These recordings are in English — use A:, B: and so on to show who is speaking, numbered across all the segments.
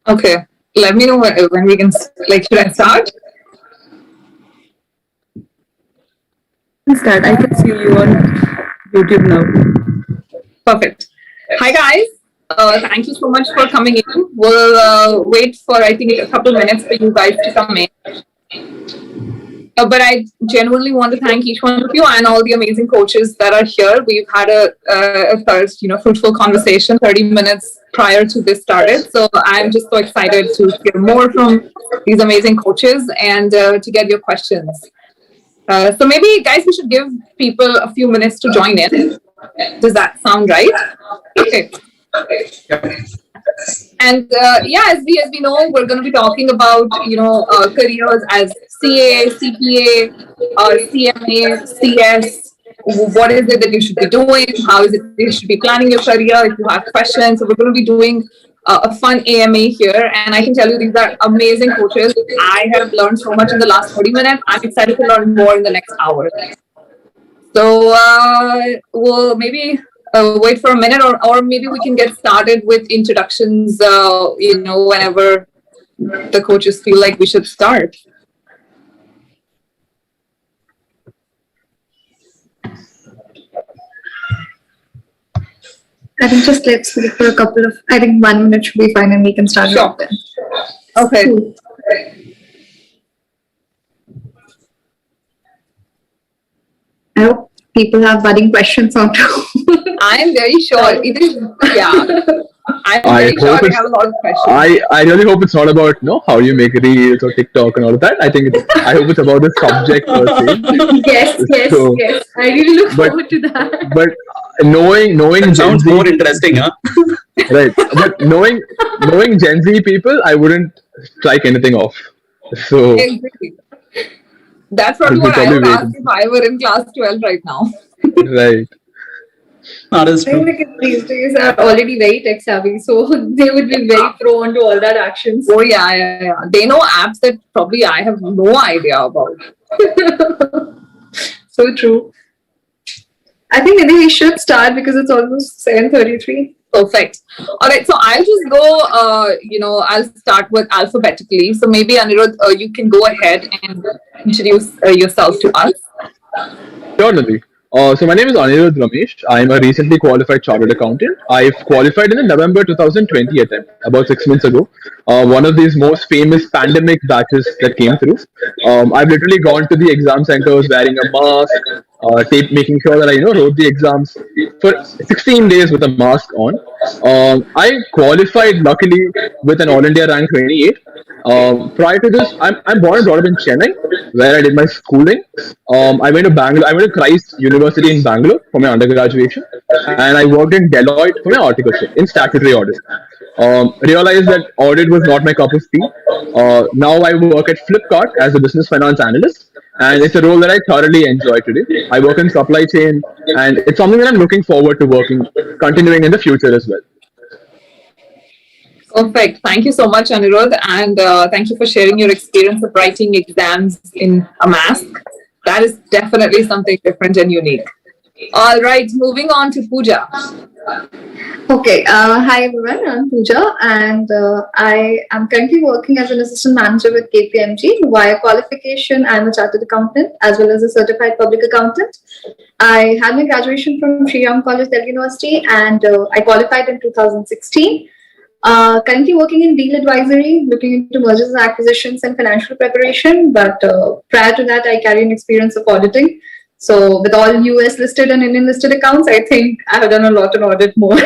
A: Okay, let me know when we can, like, should I start?
B: Start. I can see you on YouTube now.
A: Perfect. Hi guys. Thank you so much for coming in. We'll wait for, I think, a couple minutes for you guys to come in. But I genuinely want to thank each one of you and all the amazing coaches that are here. We've had a first, fruitful conversation 30 minutes prior to this started. So I'm just so excited to hear more from these amazing coaches and to get your questions. So maybe, guys, we should give people a few minutes to join in. Does that sound right? Okay. And as we know, we're going to be talking about careers as CA, CPA, CMA, CS. What is it that you should be doing? How is it you should be planning your career? If you have questions, so we're going to be doing a fun AMA here, and I can tell you these are amazing coaches. I have learned so much in the last 40 minutes. I'm excited to learn more in the next hour. So we'll maybe wait for a minute, or maybe we can get started with introductions, whenever the coaches feel like we should start.
B: I think just let's wait for a couple of, I think 1 minute should be fine and we can start.
A: Sure.
B: Then.
A: Okay.
B: Cool. I hope people have budding questions on too.
A: I'm very sure it is. Yeah. I'm very sure I have a lot of questions.
C: I really hope it's not about how you make reels or TikTok and all of that. I hope it's about the subject per se.
B: Yes. I really look forward to that.
C: But knowing
D: that sounds
C: Gen Z,
D: more interesting, huh?
C: Right. But knowing Gen Z people, I wouldn't strike anything off. So
A: exactly. That's probably what I would ask if I were in class 12 right now.
C: Right.
D: That is true.
B: I think these days are already very tech savvy, so they would be very prone to all that actions.
A: Oh yeah. They know apps that probably I have no idea about.
B: So true. I think maybe we should start because it's almost 7:33.
A: Perfect. All right, so I'll just go, I'll start with alphabetically. So maybe, Anirudh, you can go ahead and introduce yourself to us.
C: Sure, Nidhi. So my name is Anirudh Ramesh. I'm a recently qualified chartered accountant. I've qualified in the November 2020 attempt, about 6 months ago. One of these most famous pandemic batches that came through. I've literally gone to the exam centers wearing a mask, making sure that I wrote the exams for 16 days with a mask on. I qualified luckily with an All India rank 28. Prior to this, I'm born and brought up in Chennai, where I did my schooling. I went to Bangalore. I went to Christ University in Bangalore for my undergraduation, and I worked in Deloitte for my articleship in statutory audit. Realized that audit was not my cup of tea. Now I work at Flipkart as a business finance analyst, and it's a role that I thoroughly enjoy today. I work in supply chain, and it's something that I'm looking forward to continuing in the future as well.
A: Perfect. Thank you so much, Anirudh, and thank you for sharing your experience of writing exams in a mask. That is definitely something different and unique. All right, moving on to Pooja.
B: Okay. Hi everyone. I'm Pooja, and I am currently working as an assistant manager with KPMG. Via qualification, I'm a chartered accountant as well as a certified public accountant. I had my graduation from Sri Ram College, Delhi University, and I qualified in 2016. Currently working in deal advisory, looking into mergers and acquisitions and financial preparation. But prior to that, I carry an experience of auditing. So with all US listed and Indian listed accounts, I think I have done a lot on audit more.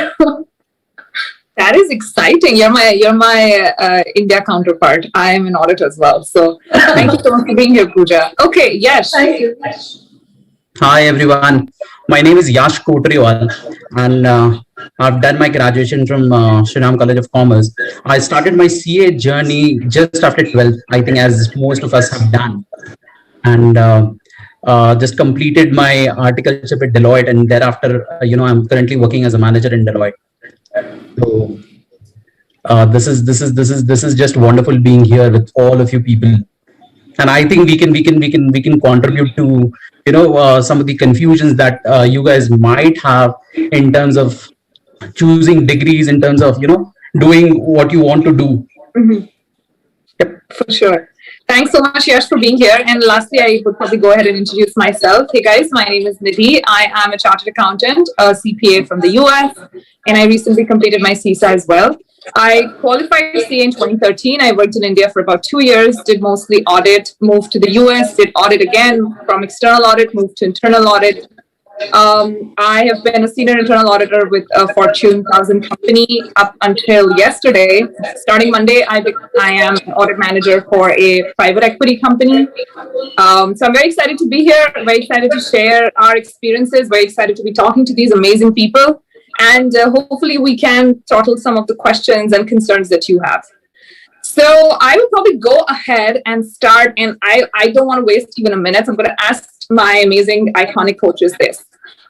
A: That is exciting. You're my India counterpart. I am an audit as well. So thank you so much for being here, Pooja. Okay, Yash.
B: Thank you.
D: Hi everyone. My name is Yash Kotriwal, and I've done my graduation from Sri Ram College of Commerce. I started my CA journey just after 12th, I think, as most of us have done, and just completed my articleship at Deloitte, and thereafter, I'm currently working as a manager in Deloitte. So this is just wonderful being here with all of you people, and I think we can contribute to some of the confusions that you guys might have in terms of choosing degrees, in terms of doing what you want to do.
A: Yep, for sure. Thanks so much, Yash, for being here. And lastly, I would probably go ahead and introduce myself. Hey guys, my name is Nidhi. I am a chartered accountant, a CPA from the US, and I recently completed my CISA as well. I qualified CA in 2013. I worked in India for about 2 years, did mostly audit, moved to the US, did audit again, from external audit, moved to internal audit. I have been a senior internal auditor with a Fortune 1000 company up until yesterday. Starting Monday, I am an audit manager for a private equity company. So I'm very excited to be here, very excited to share our experiences, very excited to be talking to these amazing people. And hopefully we can throttle some of the questions and concerns that you have. So I will probably go ahead and start, and I don't want to waste even a minute. So I'm going to ask my amazing iconic coaches this.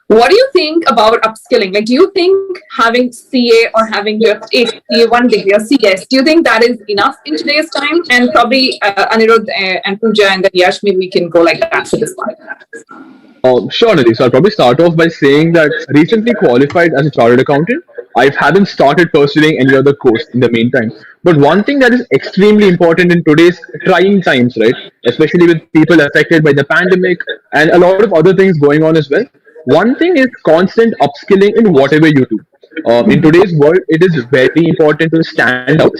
A: What do you think about upskilling? Like, do you think having CA or having just a CA1 degree or CS, do you think that is enough in today's time? And probably Anirudh and Pooja and then Yash, maybe we can go like that for this one.
C: Sure, Nidhi. So I'll probably start off by saying that recently qualified as a chartered accountant. I haven't started pursuing any other course in the meantime. But one thing that is extremely important in today's trying times, right, especially with people affected by the pandemic and a lot of other things going on as well, one thing is constant upskilling in whatever you do. In today's world, it is very important to stand out.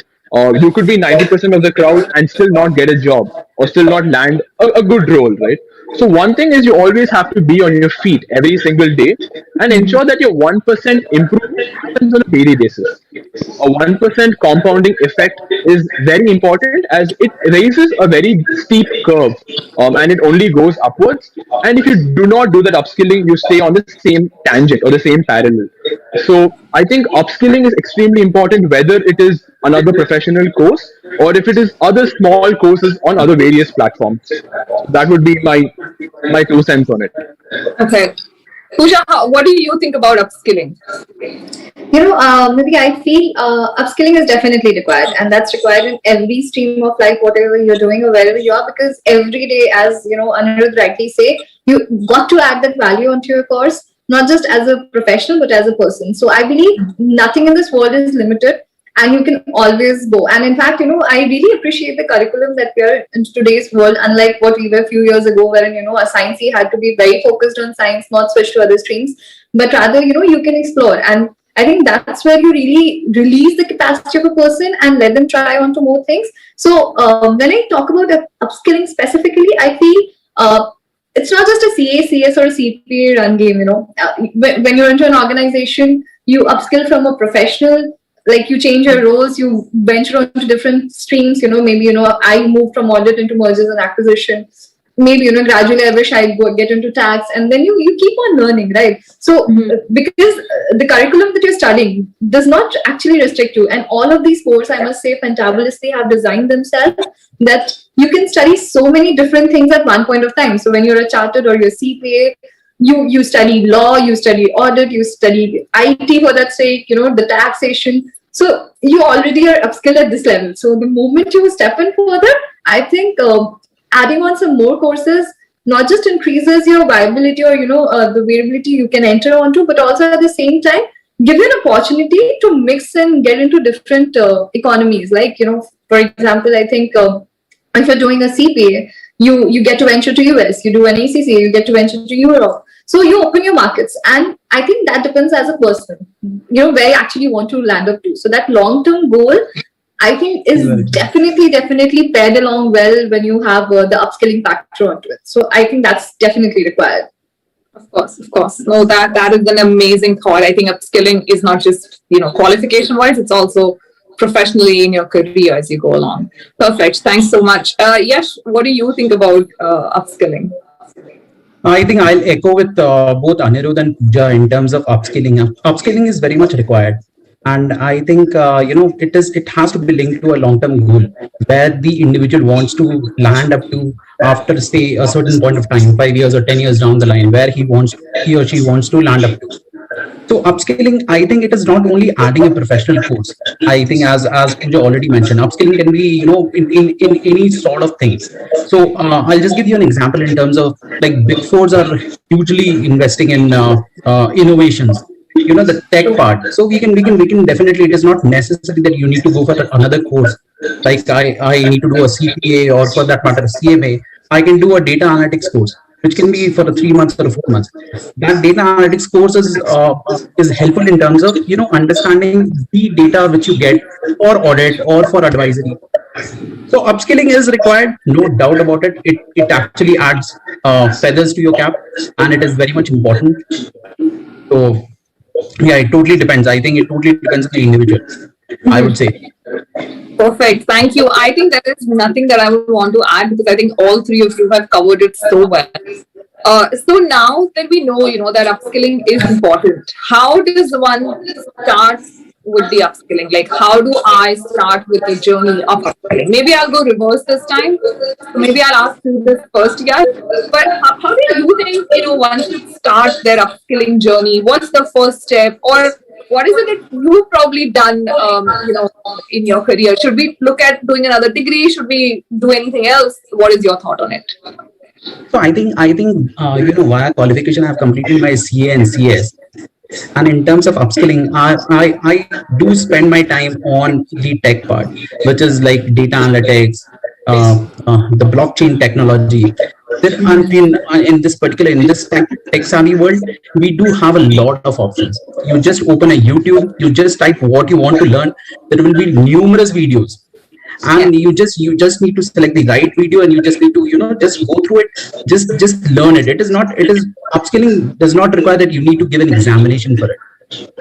C: You could be 90% of the crowd and still not get a job or still not land a good role, right? So one thing is you always have to be on your feet every single day and ensure that your 1% improvement happens on a daily basis. A 1% compounding effect is very important as it raises a very steep curve and it only goes upwards. And if you do not do that upskilling, you stay on the same tangent or the same parallel. So I think upskilling is extremely important, whether it is another professional course or if it is other small courses on other various platforms. That would be my 2 cents on it.
A: Okay. Pooja, what do you think about upskilling?
B: Maybe I feel upskilling is definitely required, and that's required in every stream of life, whatever you're doing or wherever you are, because every day, as Anirudh rightly say, you got to add that value onto your course, not just as a professional, but as a person. So I believe nothing in this world is limited, and you can always go. And in fact, I really appreciate the curriculum that we are in today's world, unlike what we were a few years ago, wherein, a sciencey had to be very focused on science, not switch to other streams, but rather, you can explore. And I think that's where you really release the capacity of a person and let them try on to more things. So when I talk about upskilling specifically, I feel it's not just a CA, CS or a CPA run game, when you're into an organization, you upskill from a professional, like you change your roles, you venture onto different streams, maybe, I moved from audit into mergers and acquisition. Maybe, gradually I wish I'd get into tax, and then you keep on learning, right? So because the curriculum that you're studying does not actually restrict you. And all of these courses, I must say, fantabulously have designed themselves that you can study so many different things at one point of time. So when you're a chartered or you're CPA, you study law, you study audit, you study IT for that sake, the taxation. So you already are upskilled at this level. So the moment you step in further, I think adding on some more courses not just increases your viability or the variability you can enter onto, but also at the same time give you an opportunity to mix and get into different economies. Like for example, I think if you're doing a CPA, you get to venture to US. You do an ACCA, you get to venture to Europe. So you open your markets, and I think that depends as a person, where you actually want to land up to. So that long-term goal, I think, is definitely paired along well when you have the upskilling factor onto it. So I think that's definitely required.
A: Of course. No, that is an amazing thought. I think upskilling is not just, qualification-wise, it's also professionally in your career as you go along. Perfect. Thanks so much. Yash, what do you think about upskilling?
D: I think I'll echo with both Anirudh and Pooja in terms of upskilling. Upskilling is very much required. And I think, it has to be linked to a long-term goal where the individual wants to land up to after, say, a certain point of time, 5 years or 10 years down the line, where he or she wants to land up to. So upskilling, I think it is not only adding a professional course. I think as Pooja already mentioned, upskilling can be, in any sort of things. So I'll just give you an example in terms of like Big Fours are hugely investing in innovations. the tech part. So we can definitely, it is not necessary that you need to go for another course. Like I need to do a CPA, or for that matter, CMA. I can do a data analytics course, which can be for 3 months or 4 months. That data analytics course is helpful in terms of understanding the data which you get for audit or for advisory. So upskilling is required, no doubt about it. It actually adds feathers to your cap, and it is very much important. So yeah, it totally depends. I think it totally depends on the individual, I would say.
A: Perfect. Thank you. I think there is nothing that I would want to add, because I think all three of you have covered it so well. So now that we know, that upskilling is important, how does one start with the upskilling? Like, how do I start with the journey of upskilling? Maybe I'll go reverse this time. So maybe I'll ask you this first, Yash. But how do you think, one should start their upskilling journey? What's the first step? Or what is it that you've probably done, in your career? Should we look at doing another degree? Should we do anything else? What is your thought on it?
D: So I think via qualification, I have completed my CA and CS. And in terms of upskilling, I do spend my time on the tech part, which is like data analytics, the blockchain technology. In this tech savvy world, we do have a lot of options. You just open a YouTube, you just type what you want to learn. There will be numerous videos, and you just need to select the right video, and you just need to just go through it, just learn it. It is upskilling does not require that you need to give an examination for it.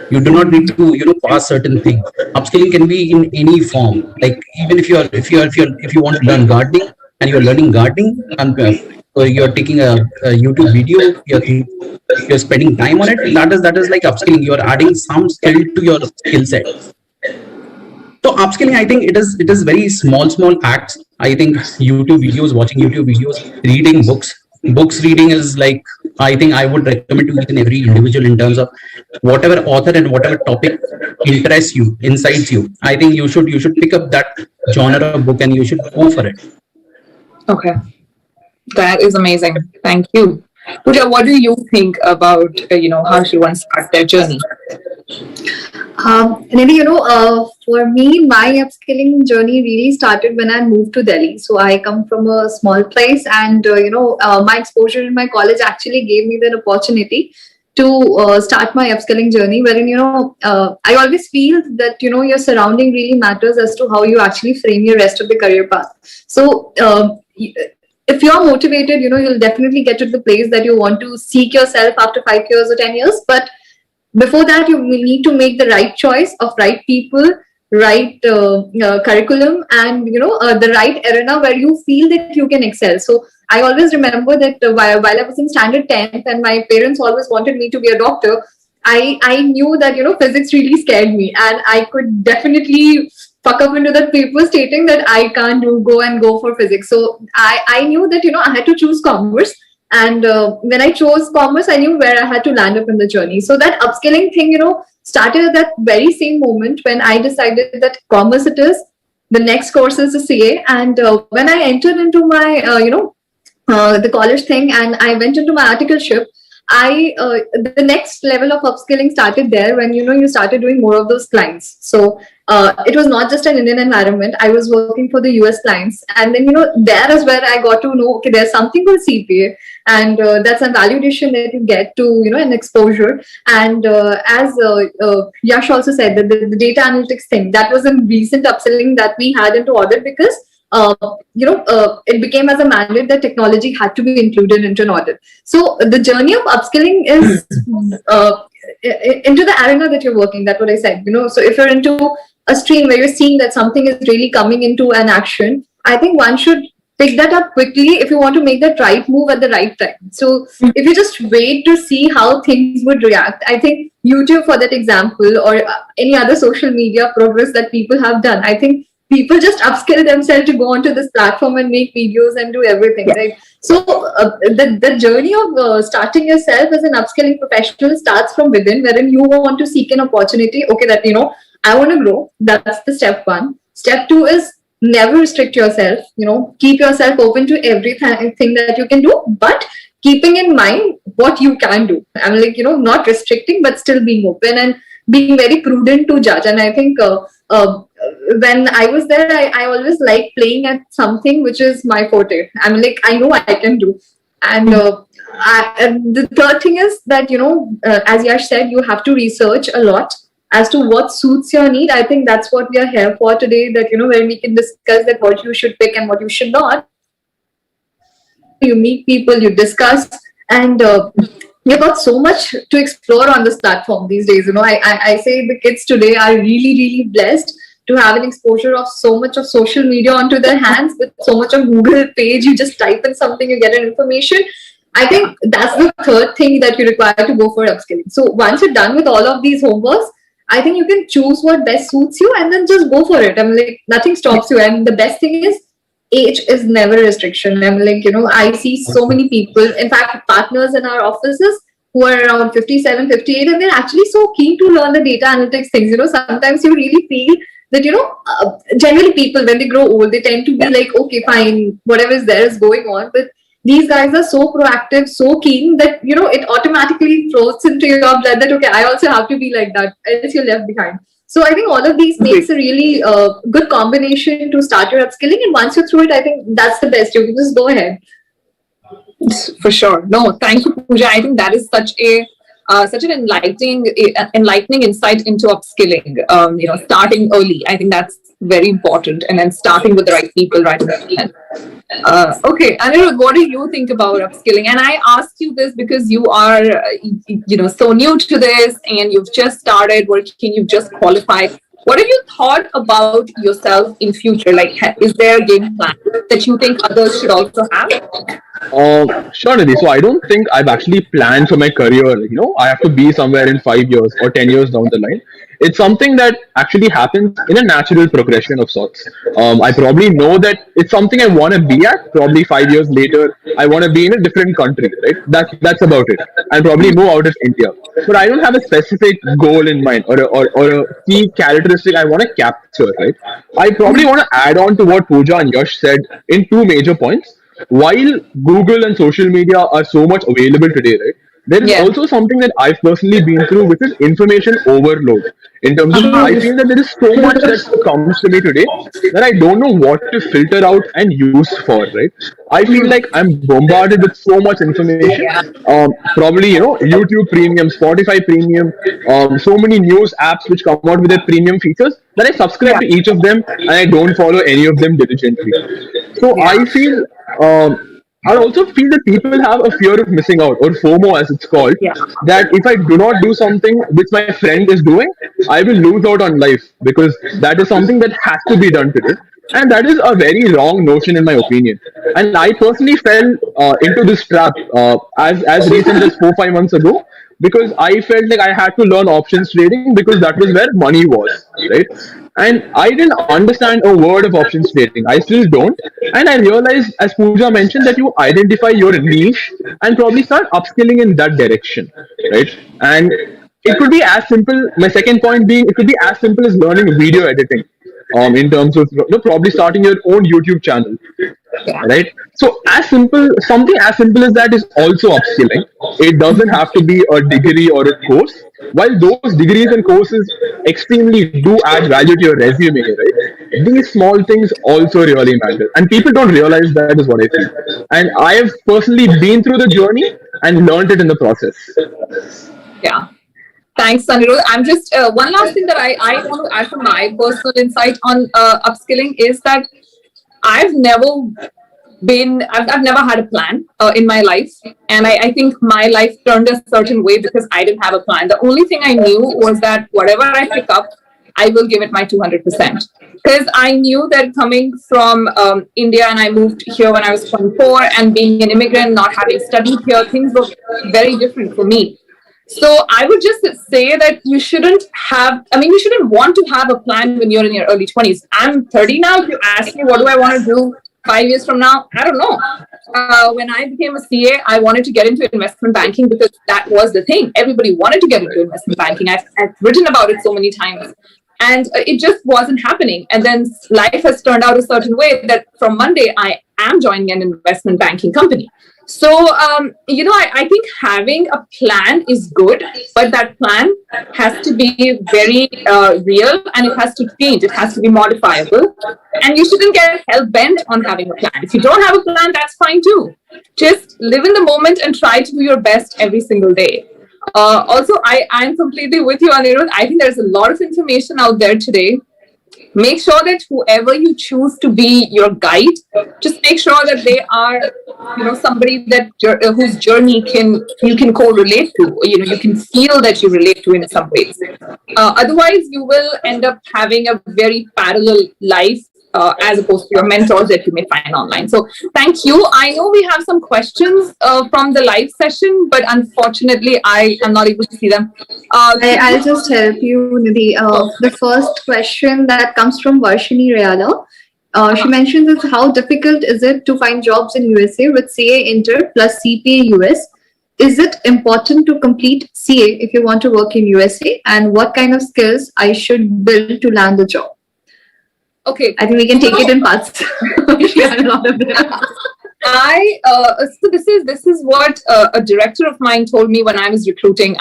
D: You do not need to pass certain things. Upskilling can be in any form. Like, even if you want to learn gardening and you're learning gardening, and you're taking a YouTube video, you're spending time on it, that is like upskilling. You're adding some skill to your skill set. So upskilling, I think it is very small acts. I think watching YouTube videos, reading books. Books reading is like, I think I would recommend to each and every individual in terms of whatever author and whatever topic interests you, incites you. I think you should pick up that genre of book and you should go for it.
A: Okay. That is amazing. Thank you. Pooja, what do you think about, how should one start their journey?
B: Maybe, for me, my upskilling journey really started when I moved to Delhi. So I come from a small place, and, my exposure in my college actually gave me the opportunity to start my upskilling journey, wherein, I always feel that, your surrounding really matters as to how you actually frame your rest of the career path. So, if you're motivated, you'll definitely get to the place that you want to seek yourself after 5 years or 10 years. But before that, you will need to make the right choice of right people, right curriculum, and the right arena where you feel that you can excel. So I always remember that while I was in standard 10th and my parents always wanted me to be a doctor, I knew that physics really scared me, and I could definitely fuck up into that paper stating that I can't go for physics. So I knew that I had to choose commerce. And when I chose commerce, I knew where I had to land up in the journey. So that upskilling thing, started at that very same moment when I decided that commerce it is. The next course is the CA. And when I entered into my, the college thing, and I went into my articleship, the next level of upskilling started there when, you started doing more of those clients. So it was not just an Indian environment. I was working for the US clients. And then, there is where I got to know, okay, there's something called CPA. And that's a validation that you get to, an exposure. And as Yash also said, that the data analytics thing, that was a recent upselling that we had into audit, because it became as a mandate that technology had to be included into an audit. So the journey of upskilling is into the arena that you're working. That's what I said. So if you're into a stream where you're seeing that something is really coming into an action, I think one should pick that up quickly if you want to make that right move at the right time. So if you just wait to see how things would react, I think YouTube, for that example, or any other social media progress that people have done, I think people just upskill themselves to go onto this platform and make videos and do everything, right? So the journey of starting yourself as an upskilling professional starts from within, wherein you want to seek an opportunity. Okay, that I want to grow. That's the step one. Step two is never restrict yourself. Keep yourself open to everything that you can do, but keeping in mind what you can do. I'm like, not restricting, but still being open and being very prudent to judge. And I think when I was there, I always like playing at something which is my forte. I'm like, I know I can do. And the third thing is that, as Yash said, you have to research a lot as to what suits your need. I think that's what we are here for today, that, where we can discuss that what you should pick and what you should not. You meet people, you discuss, and you've got so much to explore on this platform these days. I say the kids today are really, really blessed to have an exposure of so much of social media onto their hands, with so much of Google page. You just type in something, you get an information. I think that's the third thing that you require to go for upskilling. So once you're done with all of these homeworks, I think you can choose what best suits you and then just go for it. I'm like, nothing stops you. And the best thing is, age is never a restriction. I'm like, I see so many people, in fact, partners in our offices who are around 57, 58, and they're actually so keen to learn the data analytics things. Sometimes you really feel that, generally people, when they grow old, they tend to be like, okay, fine, whatever is there is going on. But these guys are so proactive, so keen that, it automatically flows into your blood that, okay, I also have to be like that, else you're left behind. So I think all of these makes a really good combination to start your upskilling. And once you're through it, I think that's the best. You can just go ahead.
A: For sure. No, thank you, Pooja. I think that is such an enlightening insight into upskilling. Starting early. I think that's very important, and then starting with the right people right at the end. Okay, Anirudh, what do you think about upskilling? And I asked you this because you are, so new to this, and you've just started working, you've just qualified. What have you thought about yourself in future? Like, is there a game plan that you think others should also have?
C: Sure, Nidhi. So I don't think I've actually planned for my career. I have to be somewhere in 5 years or 10 years down the line. It's something that actually happens in a natural progression of sorts. I probably know that it's something I want to be at. Probably 5 years later, I want to be in a different country, right? That's about it. I'll probably move out of India. But I don't have a specific goal in mind or a key characteristic I want to capture, right? I probably want to add on to what Pooja and Yash said in two major points. While Google and social media are so much available today, right? There is also something that I've personally been through, which is information overload. In terms of, I feel that there is so much that comes to me today that I don't know what to filter out and use for, right? I feel like I'm bombarded with so much information. Probably, YouTube Premium, Spotify Premium, so many news apps which come out with their premium features that I subscribe to each of them, and I don't follow any of them diligently. So I feel I also feel that people have a fear of missing out, or FOMO as it's called, that if I do not do something which my friend is doing, I will lose out on life, because that is something that has to be done today. And that is a very wrong notion in my opinion. And I personally fell into this trap as recent as 4-5 months ago, because I felt like I had to learn options trading because that was where money was, right? And I didn't understand a word of options trading. I still don't. And I realized, as Pooja mentioned, that you identify your niche and probably start upskilling in that direction, right? And it could be as simple, my second point being, it could be as simple as learning video editing. In terms of probably starting your own YouTube channel, right? So something as simple as that is also upskilling. It doesn't have to be a degree or a course. While those degrees and courses extremely do add value to your resume, right? These small things also really matter, and people don't realize that is what I feel. And I have personally been through the journey and learned it in the process.
A: Yeah. Thanks, Anirudh. I'm just one last thing that I want to add from my personal insight on upskilling is that I've never had a plan in my life, and I think my life turned a certain way because I didn't have a plan. The only thing I knew was that whatever I pick up, I will give it my 200%. Because I knew that coming from India, and I moved here when I was 24, and being an immigrant, not having studied here, things were very different for me. So I would just say that you shouldn't want to have a plan when you're in your early 20s. I'm 30 now. If you ask me what do I want to do 5 years from now, I don't know. When I became a CA, I wanted to get into investment banking because that was the thing. Everybody wanted to get into investment banking. I've written about it so many times. And it just wasn't happening. And then life has turned out a certain way that from Monday, I am joining an investment banking company. So, I think having a plan is good, but that plan has to be very real, and it has to change. It has to be modifiable. And you shouldn't get hell bent on having a plan. If you don't have a plan, that's fine too. Just live in the moment and try to do your best every single day. Also, I'm completely with you, Anirudh. I think there's a lot of information out there today. Make sure that whoever you choose to be your guide, just make sure that they are, somebody that whose journey you can correlate to. You can feel that you relate to in some ways. Otherwise, you will end up having a very parallel life, as opposed to your mentors that you may find online. So thank you. I know we have some questions from the live session, but unfortunately, I am not able to see them.
B: I'll just help you, Nidhi. The first question that comes from Varshini Rayala. She mentions is how difficult is it to find jobs in USA with CA Inter plus CPA US? Is it important to complete CA if you want to work in USA? And what kind of skills I should build to land a job?
A: Okay,
B: I think we can take it in parts. She had a lot of them.
A: So this is what a director of mine told me when I was recruiting.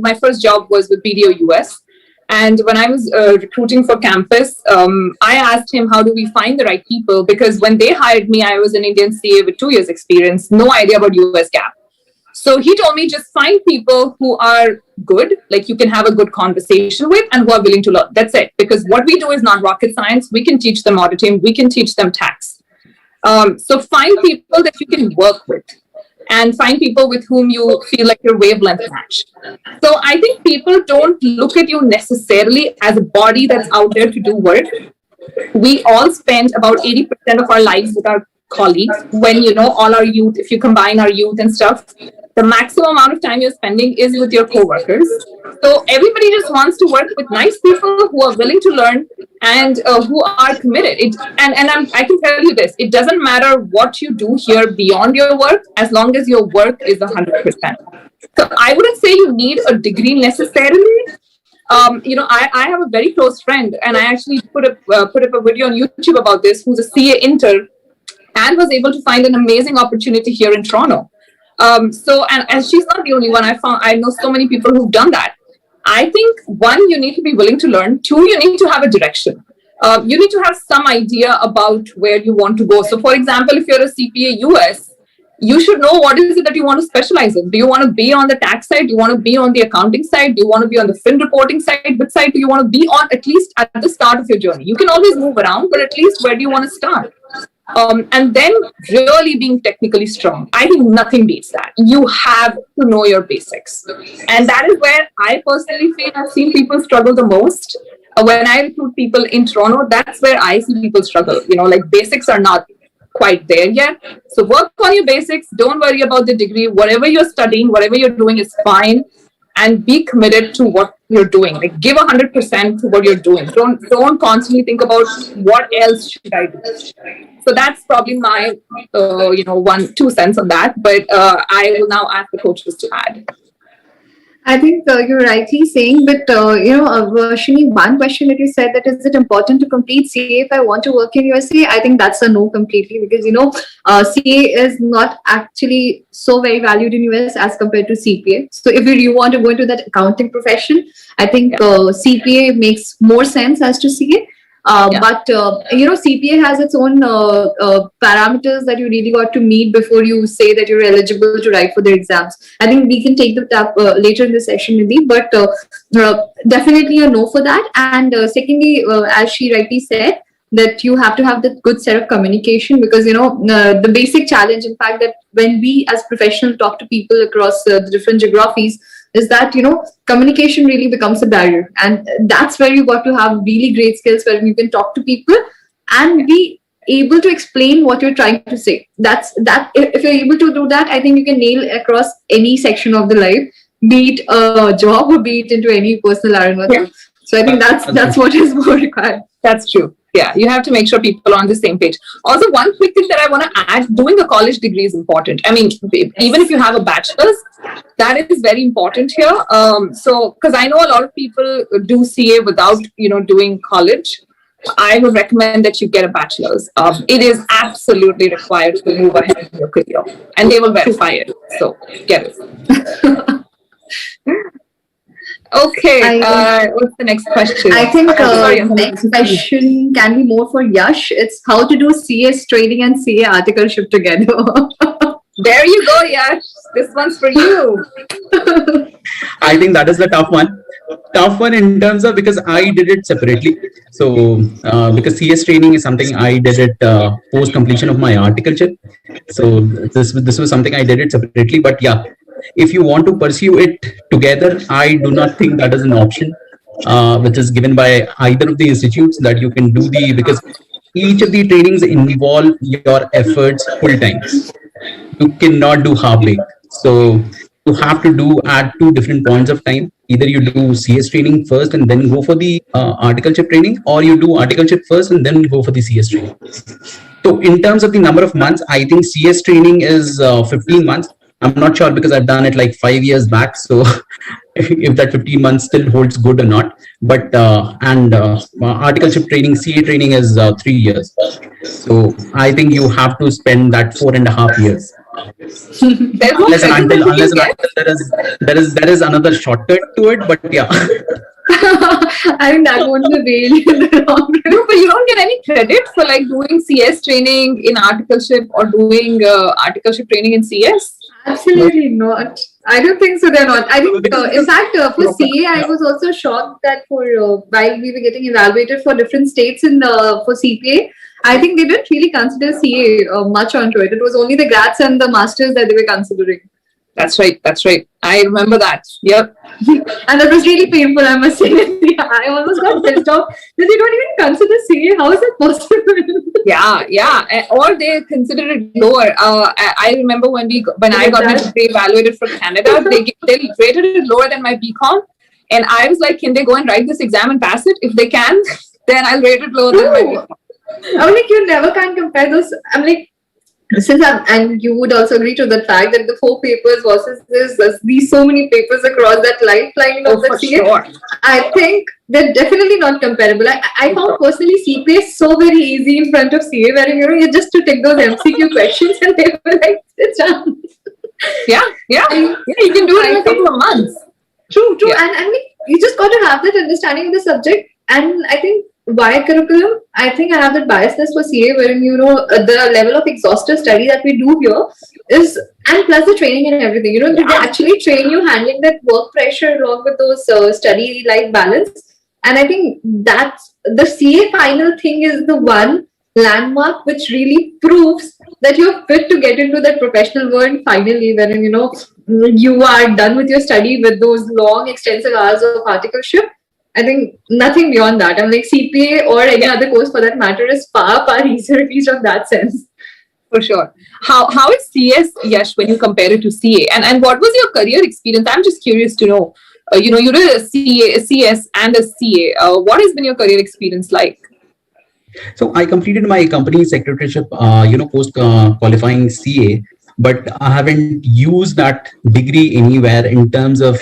A: My first job was with BDO US, and when I was recruiting for campus, I asked him, how do we find the right people? Because when they hired me, I was an Indian CA with 2 years experience, no idea about US GAAP. So he told me, just find people who are good, like you can have a good conversation with, and who are willing to learn. That's it. Because what we do is not rocket science. We can teach them auditing. We can teach them tax. So find people that you can work with, and find people with whom you feel like your wavelength match. So I think people don't look at you necessarily as a body that's out there to do work. We all spend about 80% of our lives with our colleagues. When, all our youth, if you combine our youth and stuff, the maximum amount of time you're spending is with your coworkers. So everybody just wants to work with nice people who are willing to learn and who are committed. I can tell you this, it doesn't matter what you do here beyond your work, as long as your work is 100%. So I wouldn't say you need a degree necessarily. I have a very close friend, and I actually put up a video on YouTube about this, who's a CA Inter, and was able to find an amazing opportunity here in Toronto. And she's not the only one. I know so many people who've done that. I think, one, you need to be willing to learn. Two, you need to have a direction. You need to have some idea about where you want to go. So, for example, if you're a CPA US, you should know what is it that you want to specialize in. Do you want to be on the tax side? Do you want to be on the accounting side? Do you want to be on the fin reporting side? Which side do you want to be on, at least at the start of your journey? You can always move around, but at least where do you want to start? And then really being technically strong. I think nothing beats that. You have to know your basics. And that is where I personally feel I've seen people struggle the most. When I recruit people in Toronto, that's where I see people struggle. Like basics are not quite there yet. So work on your basics. Don't worry about the degree. Whatever you're studying, whatever you're doing is fine. And be committed to what you're doing. Like give 100% to what you're doing. Don't constantly think about what else should I do. So that's probably my 2 cents on that. But I will now ask the coaches to add.
B: I think you're rightly saying, but Varshini, one question that you said, that is it important to complete CA if I want to work in USA? I think that's a no completely, because CA is not actually so very valued in US as compared to CPA. So if you want to go into that accounting profession, I think CPA makes more sense as to CA. But CPA has its own parameters that you really got to meet before you say that you're eligible to write for the exams. I think we can take the up later in the session, Nidhi, but definitely a no for that. And secondly, as she rightly said, that you have to have the good set of communication, because the basic challenge, in fact, that when we as professionals talk to people across the different geographies, is that communication really becomes a barrier, and that's where you got to have really great skills where you can talk to people and be able to explain what you're trying to say. If you're able to do that, I think you can nail across any section of the life, be it a job or be it into any personal arena. Yeah. So I think that's what is more required.
A: That's true. Yeah, you have to make sure people are on the same page. Also, one quick thing that I want to add, doing a college degree is important. I mean, even if you have a bachelor's, that is very important here. Because I know a lot of people do CA without, doing college. I would recommend that you get a bachelor's. It is absolutely required to move ahead in your career, and they will verify it. So get it. Okay, what's the next question?
B: I think next question can be more for Yash. It's how to do CS training and CA articleship together.
A: There you go, Yash. This one's for you.
D: I think that is the tough one. Tough one in terms of, because I did it separately. So because CS training is something I did it post completion of my articleship. So this was something I did it separately. But yeah, if you want to pursue it together, I do not think that is an option which is given by either of the institutes, that you can do because each of the trainings involve your efforts full time. You cannot do half baked. So you have to do at two different points of time. Either you do CS training first and then go for the articleship training, or you do articleship first and then go for the CS training. So in terms of the number of months, I think CS training is 15 months. I'm not sure because I've done it like 5 years back. So if that 15 months still holds good or not. But articleship training, CA training is 3 years. So I think you have to spend that 4.5 years. unless and until there is another shortcut to it, but yeah.
B: I think that won't be really the wrong route.
A: No, but you don't get any credit for like doing CS training in articleship or doing articleship training in CS?
B: Absolutely not. I don't think so. They're not. I think, in fact, for CA, I was also shocked that for while we were getting evaluated for different states for CPA, I think they didn't really consider CA much onto it. It was only the grads and the masters that they were considering.
A: That's right. That's right. I remember that. Yep.
B: And that was really painful, I must say. I almost got pissed off that they don't even consider CA. How is it possible?
A: Yeah. Or they consider it lower. I remember when I got my degree evaluated for Canada, they rated it lower than my BCom. And I was like, can they go and write this exam and pass it? If they can, then I'll rate it lower than my BCom.
B: I'm like, you never can compare those. I'm like, and you would also agree to the fact that the 4 papers versus these so many papers across that lifeline of the CA. Sure. I think they're definitely not comparable. I found personally CPA so very easy in front of CA, wherein you just to take those MCQ questions and they were like, it's done.
A: Yeah, you can do it in a couple of months.
B: True. Yeah. And I mean, you just got to have that understanding of the subject. And I think via curriculum, I think I have that biasness for CA, wherein the level of exhaustive study that we do here is, and plus the training and everything. They actually train you handling that work pressure along with those study life balance. And I think that's the CA final thing is the one landmark which really proves that you're fit to get into that professional world finally, wherein you are done with your study with those long extensive hours of articleship. I think nothing beyond that. I'm like CPA or any other course for that matter is far easier, at least from that sense.
A: For sure. How is CS, Yash, when you compare it to CA? And what was your career experience? I'm just curious to know. You did a CS and a CA. What has been your career experience like?
D: So I completed my company secretaryship, post qualifying CA, but I haven't used that degree anywhere in terms of,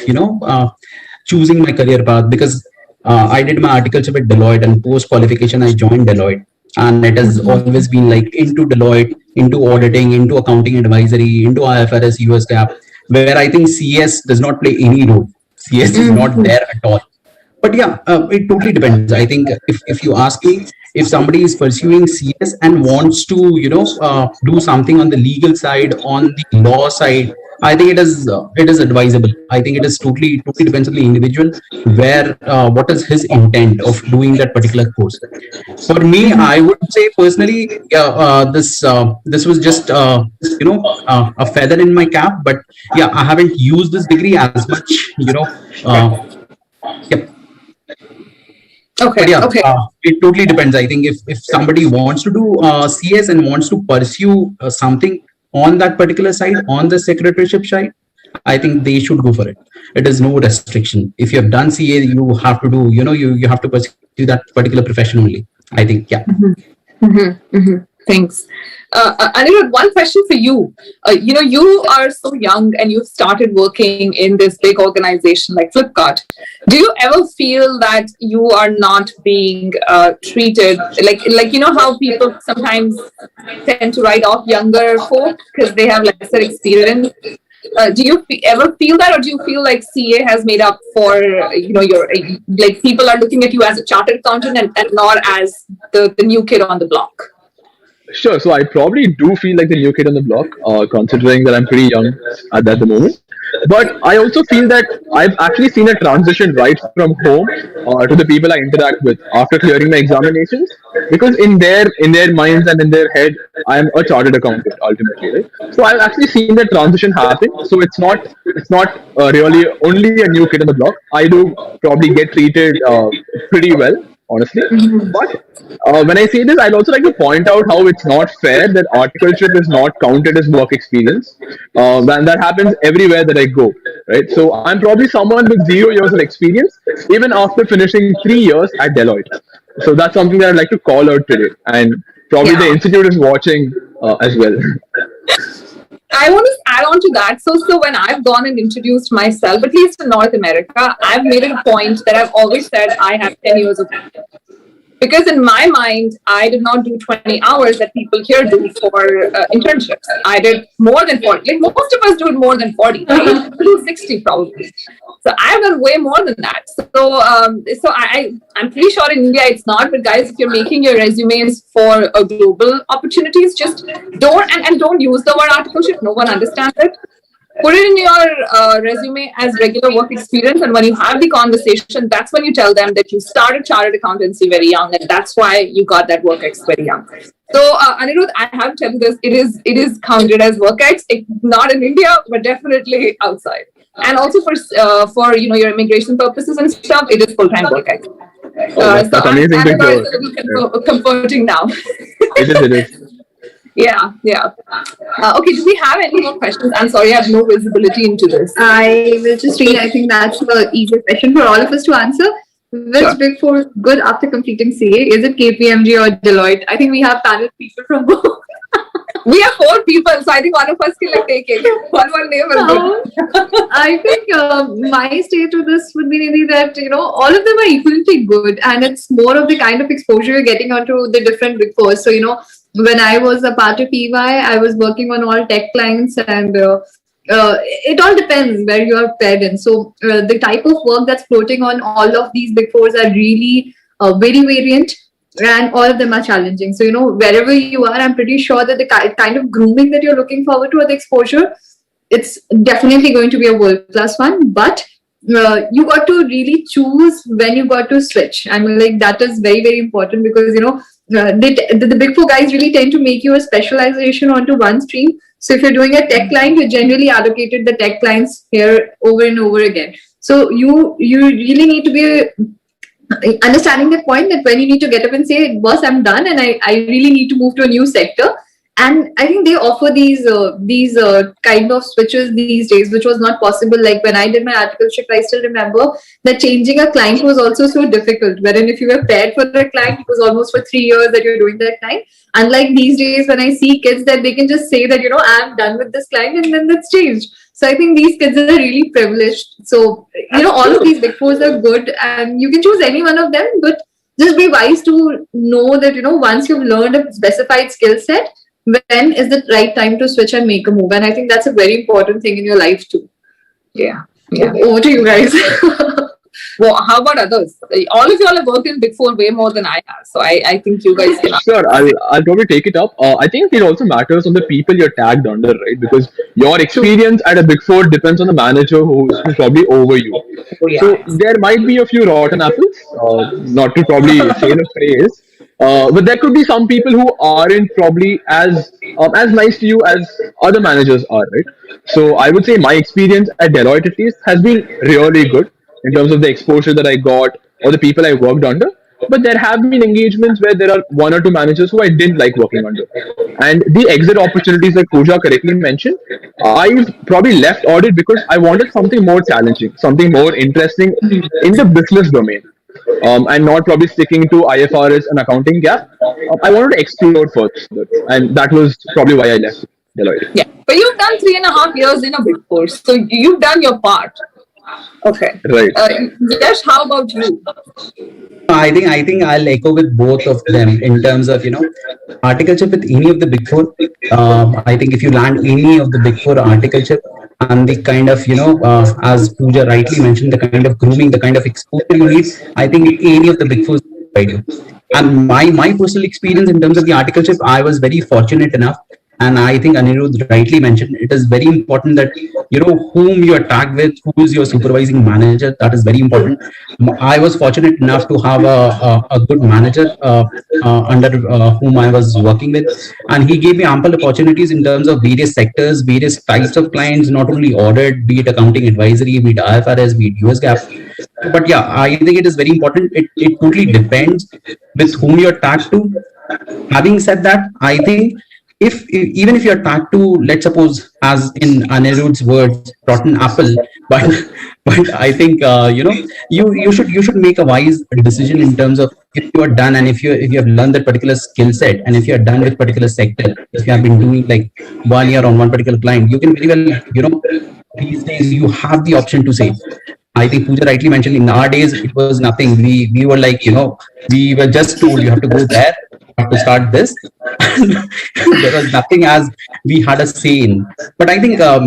D: choosing my career path, because I did my articleship at Deloitte, and post qualification I joined Deloitte, and it has always been like into Deloitte, into auditing, into accounting advisory, into IFRS, US GAAP, where I think CS does not play any role. CS is not there at all. But yeah, it totally depends. I think if you ask me, if somebody is pursuing CS and wants to, do something on the legal side, on the law side, I think it is advisable. I think it is totally depends on the individual, where what is his intent of doing that particular course. For me, I would say personally, this was just a feather in my cap. But yeah, I haven't used this degree as much. Yep.
A: Okay.
D: Yeah,
A: okay.
D: It totally depends. I think if somebody wants to do CS and wants to pursue something on that particular side, on the secretaryship side, I think they should go for it. It is no restriction. If you have done CA, you have to do, you have to pursue that particular profession only. I think, yeah.
A: Thanks. Anirudh, one question for you. You are so young and you've started working in this big organization like Flipkart. Do you ever feel that you are not being treated like how people sometimes tend to write off younger folk because they have lesser experience? Do you ever feel that, or do you feel like CA has made up for your like people are looking at you as a chartered accountant and not as the new kid on the block?
C: Sure. So I probably do feel like the new kid on the block, considering that I'm pretty young at the moment. But I also feel that I've actually seen a transition right from home to the people I interact with after clearing my examinations. Because in their minds and in their head, I'm a chartered accountant ultimately, right? So I've actually seen that transition happen. So it's not really only a new kid on the block. I do probably get treated pretty well, honestly. But when I say this, I'd also like to point out how it's not fair that articleship is not counted as work experience. And that happens everywhere that I go, right? So I'm probably someone with 0 years of experience, even after finishing 3 years at Deloitte. So that's something that I'd like to call out today. And probably the institute is watching as well.
A: I want to add on to that. So when I've gone and introduced myself, at least in North America, I've made it a point that I've always said I have 10 years of experience. Because in my mind, I did not do 20 hours that people here do for internships. I did more than 40. Like most of us do it more than 40. I do 60 probably. So I've done way more than that. So I'm pretty sure in India it's not. But guys, if you're making your resumes for global opportunities, just don't use the word articleship. No one understands it. Put it in your resume as regular work experience, and when you have the conversation, that's when you tell them that you started chartered accountancy very young, and that's why you got that work ex very young. So, Anirudh, I have to tell you this: it is counted as work ex, not in India, but definitely outside, and also for your immigration purposes and stuff, it is full time work ex.
C: That's amazing to hear.
A: It's a little comforting now.
C: It is.
A: Yeah. Okay, do we have any more questions? I'm sorry, I have no visibility into this.
B: I will just read. I think that's the easiest question for all of us to answer. Which Big Four is good after completing CA? Is it KPMG or Deloitte? I think we have panel people from both.
A: We have 4 people, so I think one of us can take it. One name is good.
B: I think my stay to this would be really that all of them are equally good, and it's more of the kind of exposure you're getting onto the different Big Four. So when I was a part of EY, I was working on all tech clients, and it all depends where you are paired in. So the type of work that's floating on all of these Big Fours are really very variant, and all of them are challenging. So wherever you are, I'm pretty sure that the kind of grooming that you're looking forward to, or the exposure, it's definitely going to be a world-class one. But you got to really choose when you got to switch. I mean, like, that is very, very important, because the Big Four guys really tend to make you a specialization onto one stream. So if you're doing a tech client, you're generally allocated the tech clients here over and over again. So you really need to be understanding the point that when you need to get up and say, boss, I'm done, and I really need to move to a new sector. And I think they offer these kind of switches these days, which was not possible. Like when I did my articleship, I still remember that changing a client was also so difficult. Wherein if you were paired for a client, it was almost for 3 years that you're doing that client. Unlike these days, when I see kids that they can just say that, I'm done with this client, and then that's changed. So I think these kids are really privileged. So, all of these Big Fours are good, and you can choose any one of them, but just be wise to know that, once you've learned a specified skill set, when is the right time to switch and make a move? And I think that's a very important thing in your life too.
A: Yeah.
B: Over to you guys.
A: Well, how about others? All of y'all have worked in Big Four way more than I have. So I think you guys can.
C: Sure, I'll probably take it up. I think it also matters on the people you're tagged under, right? Because your experience at a Big Four depends on the manager who's probably over you.
A: Oh, yeah.
C: So there might be a few rotten apples, not to probably say the phrase. But there could be some people who aren't probably as nice to you as other managers are, right? So I would say my experience at Deloitte at least has been really good in terms of the exposure that I got or the people I worked under. But there have been engagements where there are 1 or 2 managers who I didn't like working under. And the exit opportunities that Pooja correctly mentioned, I've probably left audit because I wanted something more challenging, something more interesting in the business domain. and not probably sticking to IFRS and accounting gap. I wanted to explore further, and that was probably why I left Deloitte.
A: Yeah, but you've done 3.5 years in a Big Four, so you've done your part. Okay.
C: Right.
A: Yash, how about you?
D: I think I'll echo with both of them in terms of articleship with any of the Big Four. I think if you land any of the Big Four articleship and the kind of as Pooja rightly mentioned, the kind of grooming, the kind of exposure you need, I think any of the Big Four provide you. And my personal experience in terms of the articleship, I was very fortunate enough. And I think Anirudh rightly mentioned, it is very important that whom you are tagged with, who is your supervising manager. That is very important. I was fortunate enough to have a good manager under whom I was working with, and he gave me ample opportunities in terms of various sectors, various types of clients, not only audit, be it accounting advisory, be it IFRS, be it US GAAP. But yeah, I think it is very important. It totally depends with whom you're tagged to. Having said that, I think even if you're tagged to, let's suppose, as in Anirudh's words, rotten apple, but I think you should make a wise decision in terms of if you are done, and if you have learned that particular skill set, and if you are done with particular sector, if you have been doing like 1 year on one particular client, you can very well these days you have the option to say. I think Pooja rightly mentioned, in our days it was nothing. We were like, we were just told you have to go there, you have to start this. There was nothing as we had a say in. But I think now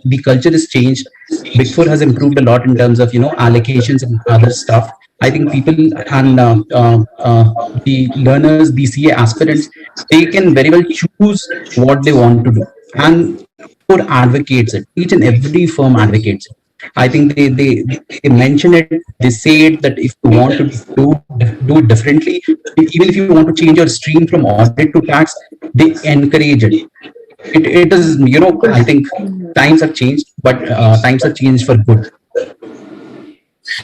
D: the culture has changed. Big Four has improved a lot in terms of allocations and other stuff. I think people and the learners, the CA aspirants, they can very well choose what they want to do. And for advocates it, each and every firm advocates it. I think they mention it, they say it, that if you want to do it differently, even if you want to change your stream from audit to tax, they encourage it. It is, I think times have changed, but times have changed for good.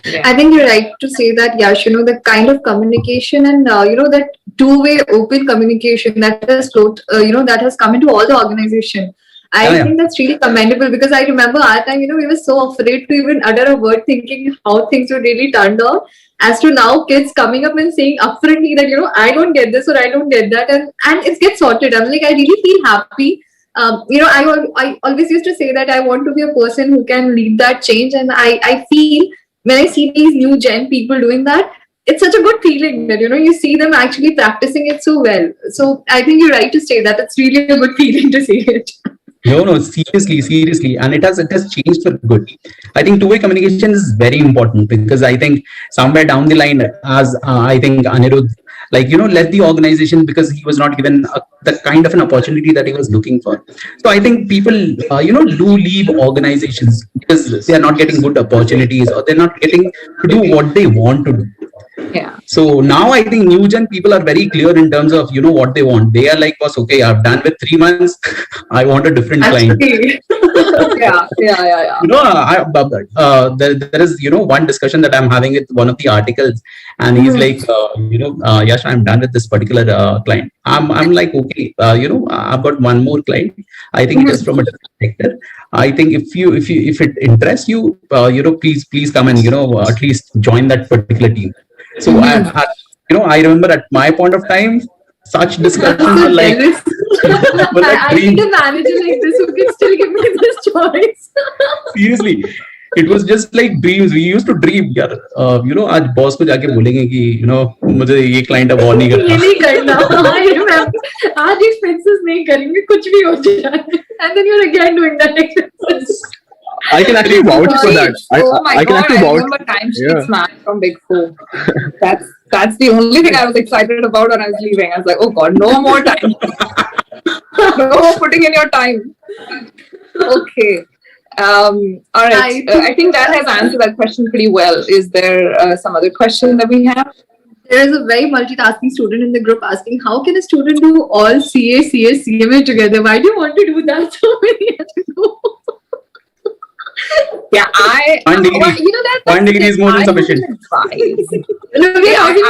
B: Yeah. I think you're right to say that, Yash, the kind of communication and, that two-way open communication that has that has come into all the organization. I think that's really commendable, because I remember our time, we were so afraid to even utter a word, thinking how things would really turn out, as to now kids coming up and saying upfrontly that, I don't get this or I don't get that, and it gets sorted. I'm like, I really feel happy. I always used to say that I want to be a person who can lead that change, and I feel when I see these new gen people doing that, it's such a good feeling that, you see them actually practicing it so well. So I think you're right to say that. It's really a good feeling to see it.
D: No, seriously, and it has changed for good. I think two-way communication is very important, because I think somewhere down the line, as I think Anirudh, left the organization because he was not given the kind of an opportunity that he was looking for. So I think people, do leave organizations because they are not getting good opportunities, or they're not getting to do what they want to do.
A: Yeah.
D: So now I think new gen people are very clear in terms of what they want. They are like, boss, okay, I've done with 3 months. I want a different client.
A: Yeah.
D: There is one discussion that I'm having with one of the articles, and he's like, Yash, I'm done with this particular client. I'm like, okay, I've got one more client. I think it is from a different sector. I think if it interests you, please come and at least join that particular team. So I remember at my point of time, such discussions were like,
B: I need a manager like this who can still give me this choice.
D: Seriously, it was just like dreams. We used to dream, यार. आज boss को जाके बोलेंगे कि मुझे ये client अब और नहीं करना.
B: ये नहीं करना. आज expenses नहीं करेंगे, कुछ भी हो जाए. And then you're again doing that expenses.
C: I can actually vouch for that.
A: I can actually vouch. I remember timesheets, man, from Big Four. That's the only thing I was excited about when I was leaving. I was like, oh God, no more time. No more putting in your time. Okay. All right. I think that has answered that question pretty well. Is there some other question that we have?
B: There is a very multitasking student in the group asking, how can a student do all CA, CS, CMA together? Why do you want to do that so many years ago?
A: Yeah,
D: one degree is more than sufficient.
A: I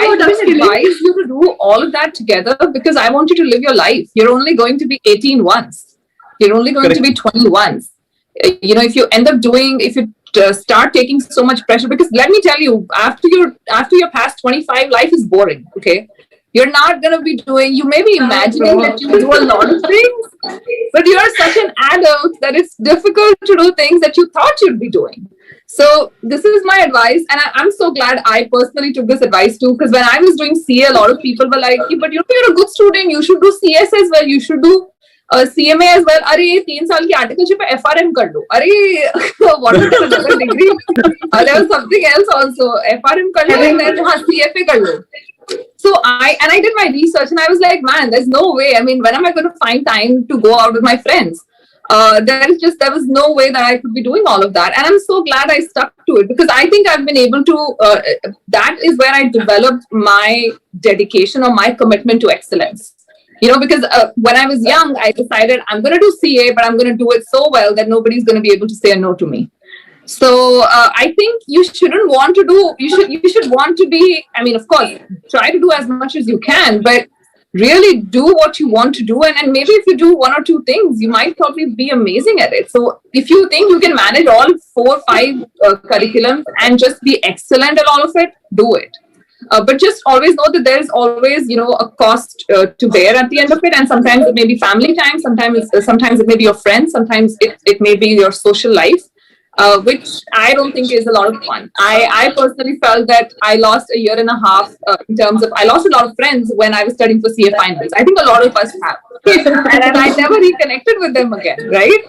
A: would advise you to do all of that together, because I want you to live your life. You're only going to be 18 once. You're only going to be 20 once. If you end up doing, if you start taking so much pressure, because let me tell you, after you're past 25, life is boring. Okay, you're not going to be doing, you may be imagining that you do a lot of things, but you're such an adult that it's difficult to do things that you thought you'd be doing. So this is my advice, and I'm so glad I personally took this advice too, because when I was doing CA, a lot of people were like, but you're a good student, you should do CS as well, you should do CMA as well. अरे 3 साल की articleship पे FRM कर लो. अरे what is the degree? There was something else also. FRM कर लो and then CFA कर लो. So I did my research and I was like, man, there's no way. I mean, when am I going to find time to go out with my friends? There was no way that I could be doing all of that, and I'm so glad I stuck to it, because I think I've been able to. That is where I developed my dedication or my commitment to excellence. Because when I was young, I decided I'm going to do CA, but I'm going to do it so well that nobody's going to be able to say a no to me. So I think you shouldn't want to do. You should want to be. I mean, of course, try to do as much as you can, but really do what you want to do. And maybe if you do 1 or 2 things, you might probably be amazing at it. So if you think you can manage all 4 or 5 curriculums and just be excellent at all of it, do it. But just always know that there's always, a cost to bear at the end of it. And sometimes it may be family time. Sometimes it may be your friends. Sometimes it may be your social life. Which I don't think is a lot of fun. I personally felt that I lost a year and a half in terms of, I lost a lot of friends when I was studying for CA finals. I think a lot of us have. and I never reconnected with them again, right?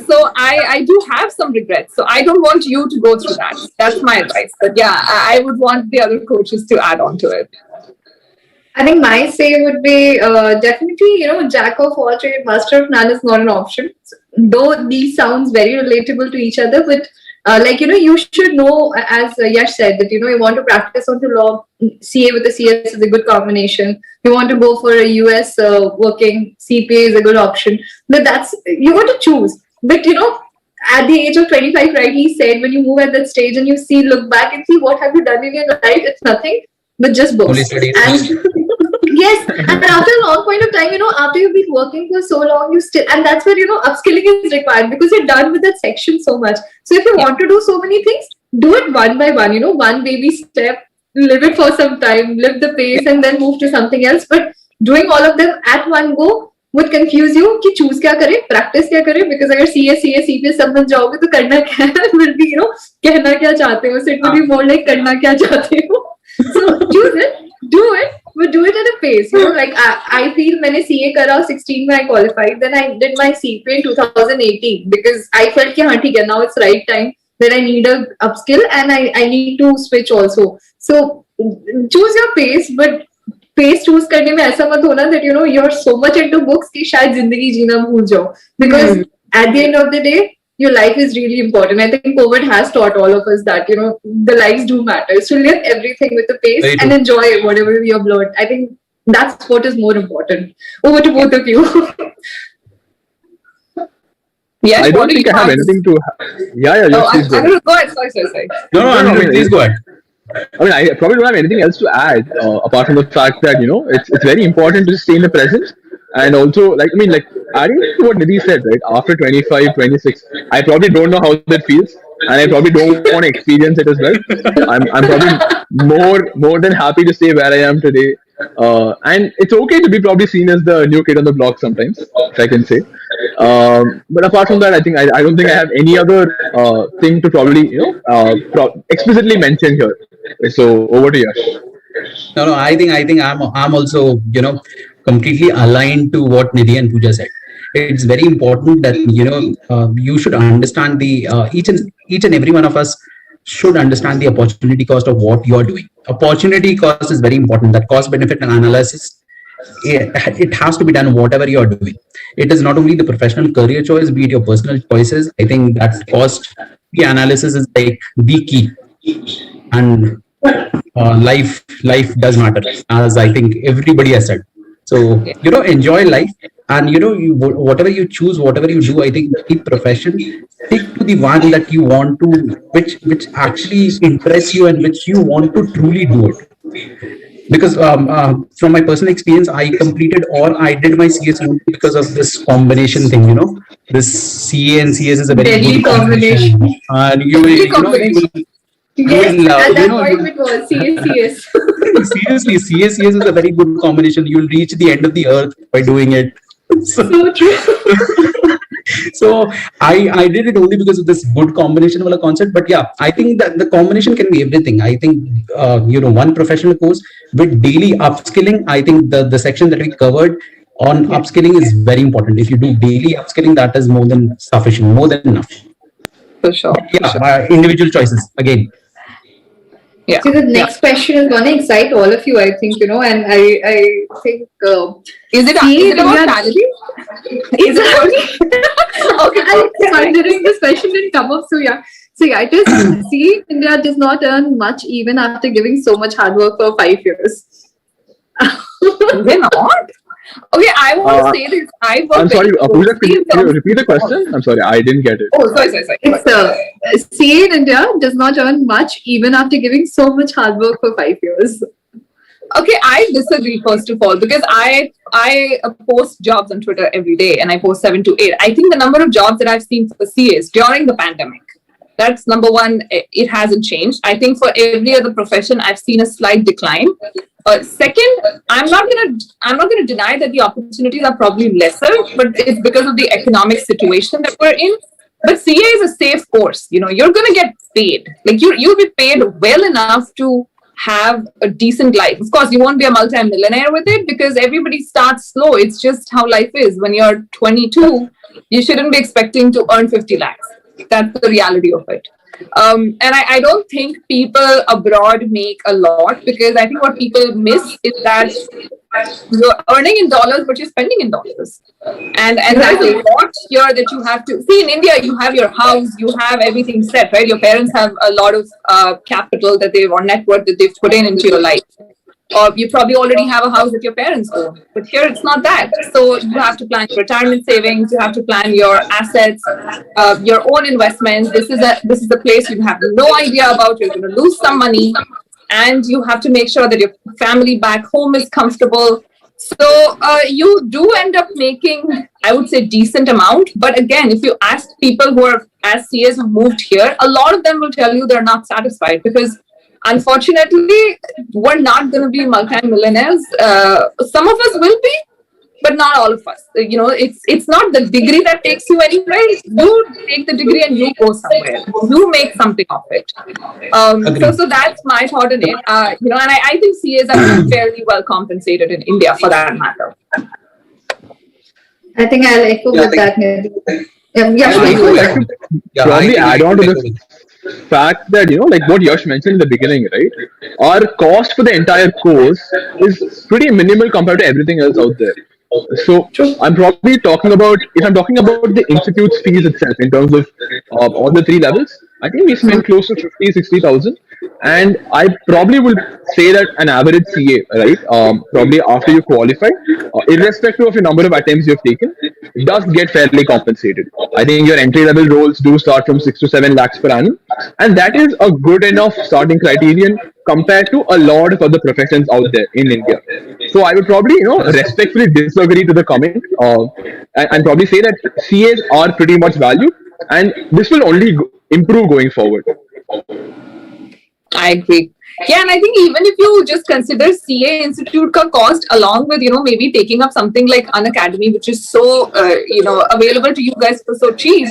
A: So I do have some regrets. So I don't want you to go through that. That's my advice. But yeah, I would want the other coaches to add on to it.
B: I think my say would be definitely, jack of all trades, master of none is not an option. Though these sounds very relatable to each other, but you should know, as Yash said, that, you want to practice onto law, CA with the CS is a good combination. You want to go for a US working, CPA is a good option. But you got to choose. But, at the age of 25, rightly said, when you move at that stage and you look back and see what have you done in your life, it's nothing but just books. And yes, and after a long point of time, after you've been working for so long, and that's where, upskilling is required, because you're done with that section so much. So if you want to do so many things, do it one by one, one baby step, live it for some time, live the pace, and then move to something else. But doing all of them at one go would confuse you कि choose क्या करें, practice क्या करें, because अगर CA, CPA सब बन जाओगे तो करना क्या है, will be, कहना क्या चाहते हो, so it will be more like करना क्या चाहते हो. So choose it, do it, but do it at a pace. Like I feel मैंने CA करा 16 when I qualified, then I did my CPA in 2018 because I felt कि हाँ ठीक है, now it's right time that I need a upskill and I need to switch also. So choose your pace, but pace choose करने में ऐसा मत होना that you're so much into books कि शायद जिंदगी जीना भूल जाओ, because at the end of the day your life is really important. I think COVID has taught all of us that, the lives do matter. So live everything with a pace and enjoy whatever you've learned. I think that's what is more important. Over to both of you.
A: Yes,
C: I don't think I have anything to... Yeah, please
A: I'm going to go ahead. Sorry.
D: No, please go ahead.
C: I mean, I probably don't have anything else to add, apart from the fact that, it's very important to stay in the present. And also, adding to what Nidhi said, right, after 25, 26, I probably don't know how that feels, and I probably don't want to experience it as well. I'm probably more than happy to stay where I am today. And it's okay to be probably seen as the new kid on the block sometimes, if I can say. But apart from that, I don't think I have any other thing to probably, explicitly mention here. So over to Yash.
D: No, I think I'm also, completely aligned to what Nidhi and Pooja said. It's very important that you should understand the each and every one of us should understand the opportunity cost of what you are doing. Opportunity cost is very important. That cost benefit analysis, it has to be done whatever you are doing. It is not only the professional career choice, be it your personal choices. I think that cost the analysis is like the key, and life does matter, as I think everybody has said. So, enjoy life, and, whatever you choose, whatever you do, I think the profession, stick to the one that you want to, which actually interests you and which you want to truly do it. Because from my personal experience, I completed or I did my CS only because of this combination thing, this CA and CS is a very
B: Deadly
D: good combination. And you will,
B: Yes, at that point it was CACS.
D: seriously, CACS is a very good combination. You'll reach the end of the earth by doing it.
B: So true.
D: So I did it only because of this good combination of a concept. But yeah, I think that the combination can be everything. I think one professional course with daily upskilling. I think the section that we covered on upskilling is very important. If you do daily upskilling, that is more than sufficient, more than enough.
A: For sure.
D: Yeah, individual choices again.
A: Yeah.
B: So the next question is going to excite all of you, I think, and I think...
A: is it about salary?
B: Okay, I'm wondering this question didn't come up, so yeah. So yeah, it is, see, India does not earn much even after giving so much hard work for 5 years.
A: They're not? Okay, I want to say this.
C: I'm sorry, Pooja, can you repeat the question? I'm sorry, I didn't get it.
A: Oh, sorry.
B: It's CA in India does not earn much even after giving so much hard work for 5 years.
A: Okay, I disagree first of all because I post jobs on Twitter every day and I post 7 to 8. I think the number of jobs that I've seen for CAs during the pandemic, that's number one. It hasn't changed. I think for every other profession, I've seen a slight decline. Second, I'm not gonna deny that the opportunities are probably lesser, but it's because of the economic situation that we're in. But CA is a safe course. You're gonna get paid. Like you'll be paid well enough to have a decent life. Of course, you won't be a multi-millionaire with it because everybody starts slow. It's just how life is. When you're 22, you shouldn't be expecting to earn 50 lakhs. That's the reality of it. And I don't think people abroad make a lot because I think what people miss is that you're earning in dollars, but you're spending in dollars. And there's a lot here that you have to see. In India, you have your house, you have everything set, right? Your parents have a lot of capital or net worth that they've put into your life. Or you probably already have a house that your parents own. But here it's not that. So you have to plan your retirement savings, you have to plan your assets, your own investments. This is a place you have no idea about. You're going to lose some money. And you have to make sure that your family back home is comfortable. So you do end up making, I would say, decent amount. But again, if you ask people who are as CAs who moved here, a lot of them will tell you they're not satisfied because unfortunately, we're not going to be multi-millionaires. Some of us will be, but not all of us. It's not the degree that takes you anywhere. You take the degree and you go somewhere. You make something of it. So that's my thought on it. And I think CAs are fairly well compensated in India for that matter.
B: I think I'll echo with that.
C: Probably add on to this fact that, like what Yash mentioned in the beginning, right? Our cost for the entire course is pretty minimal compared to everything else out there. So I'm probably talking about, if I'm talking about the institute's fees itself in terms of all the 3 levels, I think we spend close to 50,000-60,000. And I probably will say that an average CA, right, probably after you qualify, irrespective of the number of attempts you've taken, does get fairly compensated. I think your entry-level roles do start from 6 to 7 lakhs per annum. And that is a good enough starting criterion compared to a lot of other professions out there in India. So I would probably, respectfully disagree to the comment and probably say that CAs are pretty much valued and this will only improve going forward.
A: I agree. Yeah, and I think even if you just consider CA Institute ka cost along with, maybe taking up something like Unacademy, which is so, available to you guys for so cheap.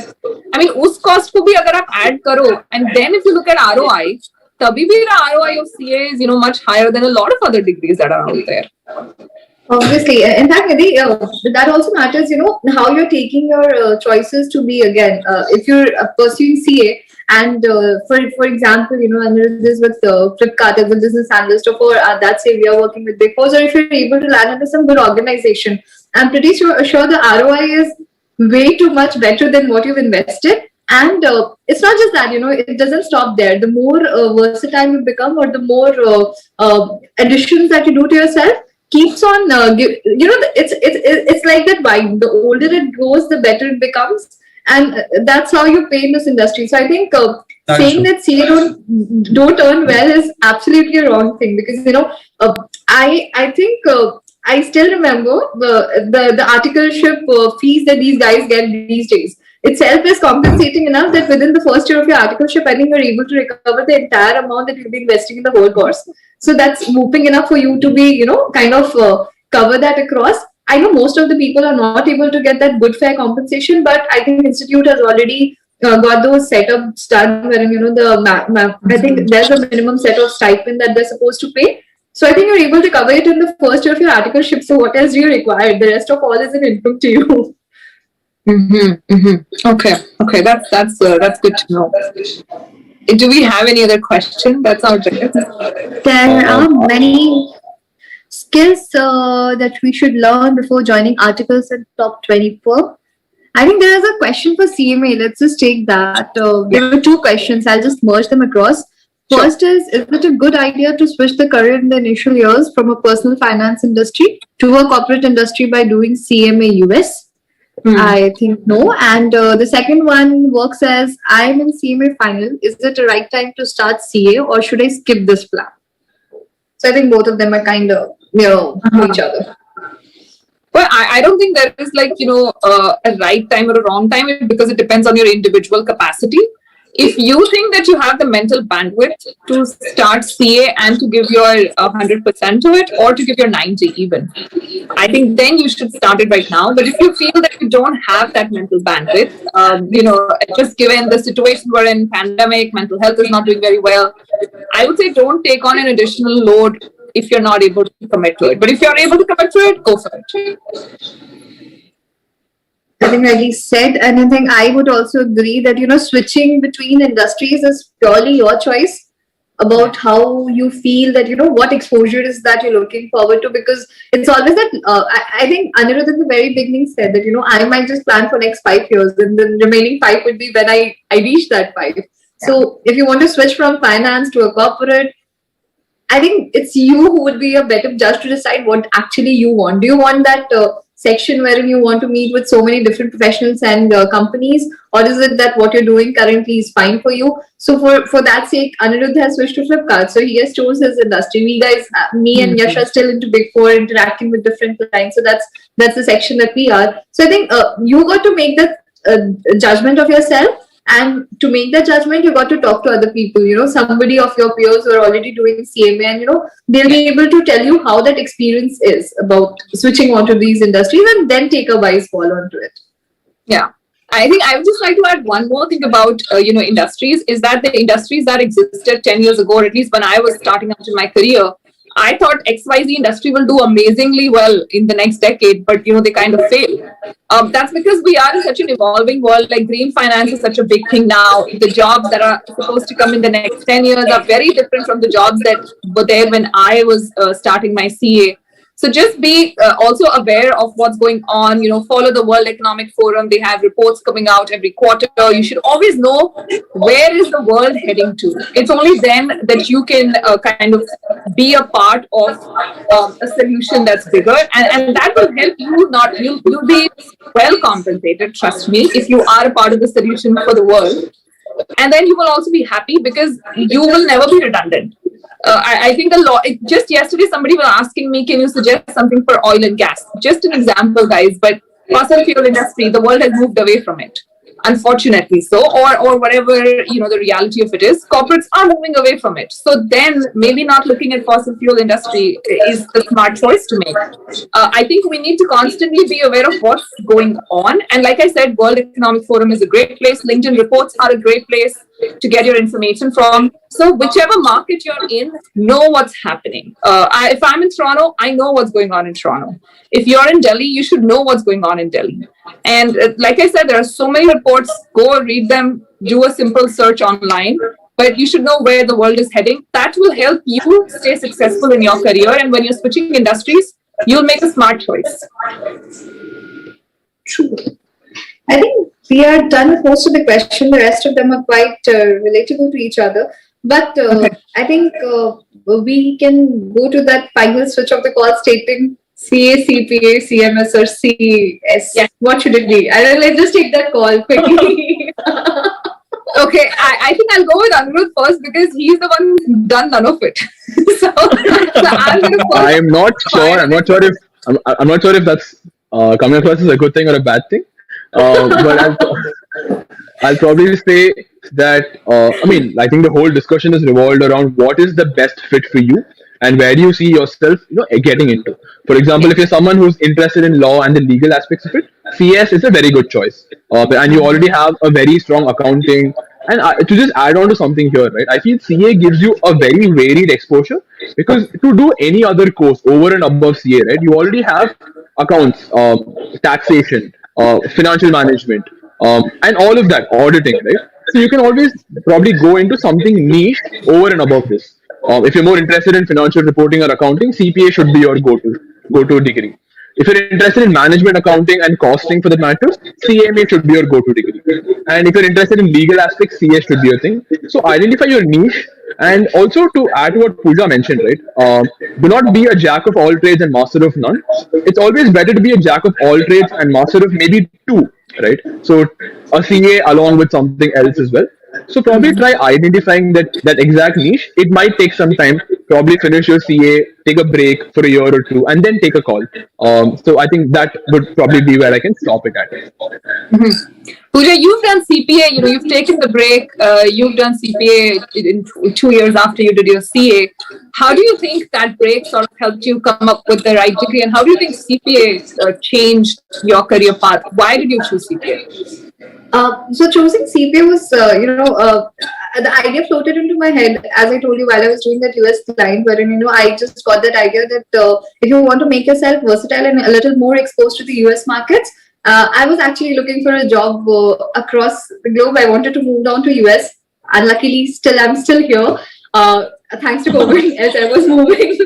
A: I mean, us cost ko bhi agar aap add karo, and then if you look at ROI, tabhi bhi the ROI of CA is, much higher than a lot of other degrees that are out there.
B: Obviously, in fact, Nidhi, that also matters, how you're taking your choices to be, again, if you're pursuing CA, and for example, Anirudh is with Flipkart as a business analyst, or for that say we are working with Big Four, or if you're able to land under some good organization, I'm pretty sure the ROI is way too much better than what you've invested. And it's not just that, it doesn't stop there. The more versatile you become, or the more additions that you do to yourself, keeps on, it's like that wine. The older it goes, the better it becomes. And that's how you pay in this industry. So I think saying that CA don't earn well is absolutely a wrong thing. Because, I think I still remember the articleship fees that these guys get these days. Itself is compensating enough that within the first year of your articleship, I think you're able to recover the entire amount that you'll be investing in the whole course. So that's whooping enough for you to be, kind of cover that across. I know most of the people are not able to get that good fair compensation, but I think Institute has already got those setups done wherein, I think there's a minimum set of stipend that they're supposed to pay. So I think you're able to cover it in the first year of your articleship. So what else do you require? The rest of all is an income to you.
A: Okay. That's good to know. Do we have any other question? That's our objective.
B: There are many skills that we should learn before joining articles in top 24. I think there is a question for CMA. Let's just take that. There were two questions. I'll just merge them across. First is it a good idea to switch the career in the initial years from a personal finance industry to a corporate industry by doing CMA US? I think no. And the second one works as, I'm in CMA final. Is it the right time to start CA or should I skip this plan? So I think both of them are kind of, each other.
A: Well, I don't think there is a right time or a wrong time because it depends on your individual capacity. If you think that you have the mental bandwidth to start CA and to give your 100% to it or to give your 90 even, I think then you should start it right now. But if you feel that you don't have that mental bandwidth, just given the situation we're in, pandemic, mental health is not doing very well, I would say don't take on an additional load if you're not able to commit to it. But if you're able to commit to it, go for it.
B: I think like he said, and I think I would also agree that, switching between industries is purely your choice about how you feel that, what exposure is that you're looking forward to, because it's always that, I think Anirudh in the very beginning said that, I might just plan for next 5 years and the remaining 5 would be when I reach that 5. So if you want to switch from finance to a corporate, I think it's you who would be a better judge to decide what actually you want. Do you want that section wherein you want to meet with so many different professionals and companies, or is it that what you're doing currently is fine for you? So for that sake, Anirudh has switched to Flipkart. So he has chosen his industry. We guys, me and Yash are still into Big Four, interacting with different clients. So that's the section that we are. So I think you got to make that judgment of yourself. And to make that judgment, you got to talk to other people, somebody of your peers who are already doing CMA, and, they'll be able to tell you how that experience is about switching onto these industries and then take a wise call onto it.
A: Yeah. I think I would just like to add one more thing about, industries is that the industries that existed 10 years ago, or at least when I was starting out in my career, I thought XYZ industry will do amazingly well in the next decade, but they kind of failed. That's because we are in such an evolving world. Like green finance is such a big thing now. The jobs that are supposed to come in the next 10 years are very different from the jobs that were there when I was starting my CA. So just be also aware of what's going on, follow the World Economic Forum. They have reports coming out every quarter. You should always know where is the world heading to. It's only then that you can kind of be a part of a solution that's bigger. And that will help you you'll be well compensated, trust me, if you are a part of the solution for the world. And then you will also be happy because you will never be redundant. I think just yesterday somebody was asking me, can you suggest something for oil and gas? Just an example, guys, but fossil fuel industry, the world has moved away from it, unfortunately. So, or whatever, the reality of it is, corporates are moving away from it. So then maybe not looking at fossil fuel industry is the smart choice to make. I think we need to constantly be aware of what's going on. And like I said, World Economic Forum is a great place. LinkedIn reports are a great place to get your information from. So whichever market you're in, know what's happening. If I'm in Toronto, I know what's going on in Toronto. If you're in Delhi, you should know what's going on in Delhi. And like I said, there are so many reports. Go read them, do a simple search online. But you should know where the world is heading. That will help you stay successful in your career. And when you're switching industries, you'll make a smart choice.
B: True. I think we are done with most of the questions. The rest of them are quite relatable to each other. But I think we can go to that final switch of the call stating CA, CPA, CMS or CS.
A: Yeah.
B: What should it be? Let's just take that call quickly.
A: Okay, I think I'll go with Anirudh first because he's the one who's done none of it. so I'm going to
C: I'm not sure I'm not sure if that's coming across as a good thing or a bad thing, but I'll probably say that I think the whole discussion is revolved around what is the best fit for you and where do you see yourself, getting into. For example, if you're someone who's interested in law and the legal aspects of it, CS is a very good choice, and you already have a very strong accounting. And to just add on to something here, right? I feel CA gives you a very varied exposure because to do any other course over and above CA, right? You already have accounts, taxation, financial management, and all of that, auditing, right? So you can always probably go into something niche over and above this. If you're more interested in financial reporting or accounting, CPA should be your go-to degree. If you're interested in management accounting and costing for the matter, CMA should be your go-to degree. And if you're interested in legal aspects, CS should be your thing. So identify your niche. And also to add to what Pooja mentioned, right? Do not be a jack of all trades and master of none. It's always better to be a jack of all trades and master of maybe two, right? So a CA along with something else as well. So probably try identifying that exact niche. It might take some time. Probably finish your CA, take a break for a year or two, and then take a call. So I think that would probably be where I can stop it at.
A: Pooja, you've done CPA. You've taken the break. You've done CPA in 2 years after you did your CA. How do you think that break sort of helped you come up with the right degree, and how do you think CPA changed your career path? Why did you choose CPA?
B: So choosing CPA was, the idea floated into my head, as I told you, while I was doing that US client, wherein, I just got that idea that if you want to make yourself versatile and a little more exposed to the US markets, I was actually looking for a job across the globe. I wanted to move down to US. Unluckily, I'm still here. Thanks to COVID, as I was moving.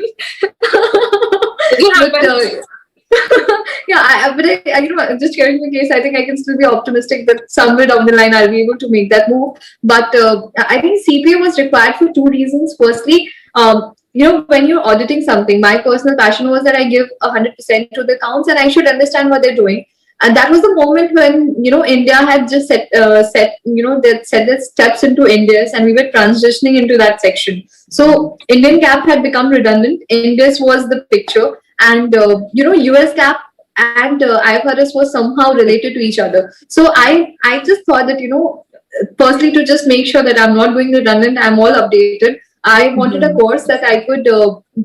B: Just hearing the case, I think I can still be optimistic that somewhere down the line I'll be able to make that move. But I think CPA was required for two reasons. Firstly, when you're auditing something, my personal passion was that I give 100% to the accounts and I should understand what they're doing. And that was the moment when, India had just set their steps into Indias and we were transitioning into that section. So Indian GAAP had become redundant. Indias was the picture. And, US GAAP and IFRS was somehow related to each other. So I just thought that, firstly, to just make sure that I'm not going redundant, I'm all updated. I wanted a course that I could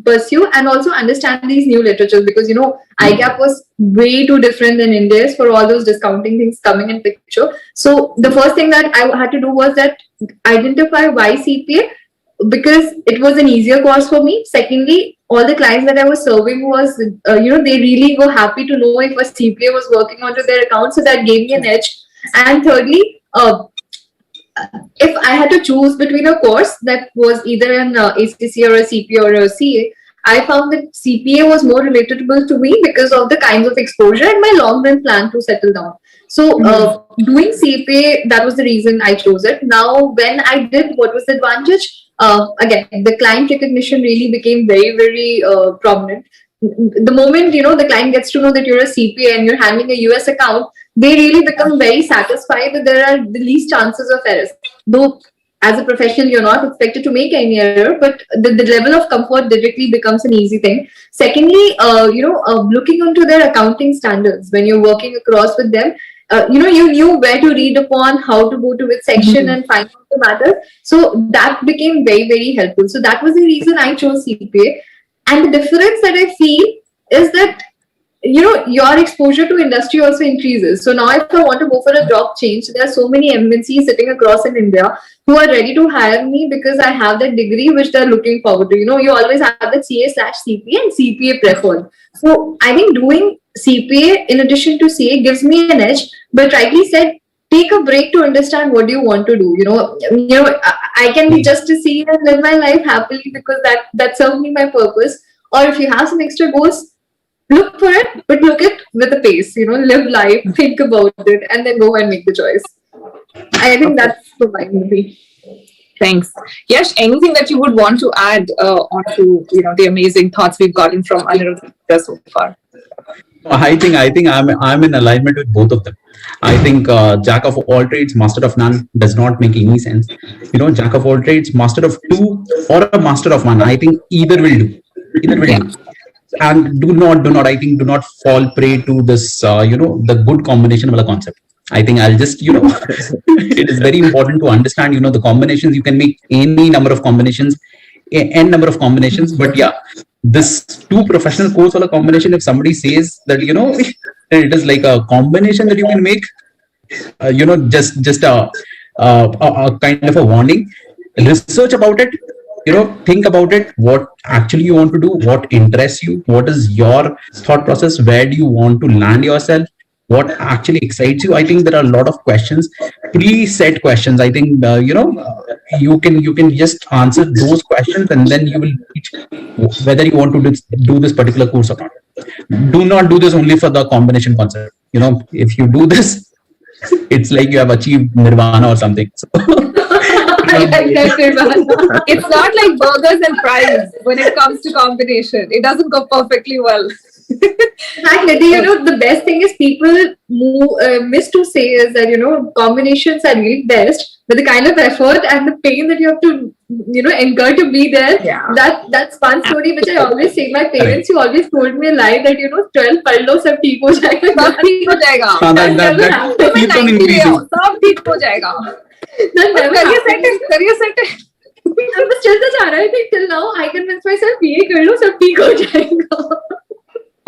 B: pursue and also understand these new literatures because, IGAP was way too different than India's for all those discounting things coming in picture. So the first thing that I had to do was that identify why CPA, because it was an easier course for me. Secondly, all the clients that I was serving was, they really were happy to know if a CPA was working onto their account. So that gave me an edge. And thirdly, if I had to choose between a course that was either an ACC or a CPA or a CA, I found that CPA was more relatable to me because of the kinds of exposure and my long run plan to settle down. So doing CPA, that was the reason I chose it. Now, when I did, what was the advantage? Again, the client recognition really became very, very prominent. The moment, the client gets to know that you're a CPA and you're handling a US account, they really become very satisfied that there are the least chances of errors. Though, as a professional, you're not expected to make any error, but the level of comfort directly becomes an easy thing. Secondly, looking into their accounting standards when you're working across with them, you knew where to read upon, how to go to which section and find out the matter. So that became very, very helpful. So that was the reason I chose CPA. And the difference that I feel is that, your exposure to industry also increases. So now if I want to go for a job change, there are so many MNCs sitting across in India who are ready to hire me because I have that degree which they're looking forward to. You always have that CA/CPA and CPA preferred. So I think doing CPA in addition to CA gives me an edge, but rightly said, take a break to understand what you want to do. I can be just a CA and live my life happily because that serves me my purpose. Or if you have some extra goals, look for it, but look it with a pace. Live life, think about it, and then go and make the choice. I think that's the movie.
A: Thanks. Yash, anything that you would want to add onto the amazing thoughts we've gotten from Anirudh so far?
D: I think I'm in alignment with both of them. I think jack of all trades, master of none does not make any sense. Jack of all trades, master of two, or a master of one. I think either will do. And I think do not fall prey to this, the good combination of the concept. I think I'll just, it is very important to understand, the combinations. You can make any number of combinations, n number of combinations. But yeah, this two professional course or a combination, if somebody says that, it is like a combination that you can make, just a kind of a warning. Research about it, think about it, what actually you want to do, what interests you, what is your thought process, where do you want to land yourself, what actually excites you. I think there are a lot of questions, preset questions. I think you can just answer those questions, and then you will reach whether you want to do this particular course or not. Do not do this only for the combination concept. If you do this, it's like you have achieved nirvana or something. So,
A: it's not like burgers and fries when it comes to combination. It doesn't go perfectly well.
B: Nidhi, the best thing is people miss to say is that, combinations are really best, but the kind of effort and the pain that you have to, incur to be there, that's one story which I always say. My parents, who always told me a lie that, 12 पढ़ लो सब ठीक हो जाएगा.
A: सब ठीक हो जाएगा.
D: that keeps on increasing.
A: सब ठीक हो जाएगा. Career set है.
B: बस चलता जा रहा है. I think till now I convince myself ये कर लो सब ठीक हो जाएगा.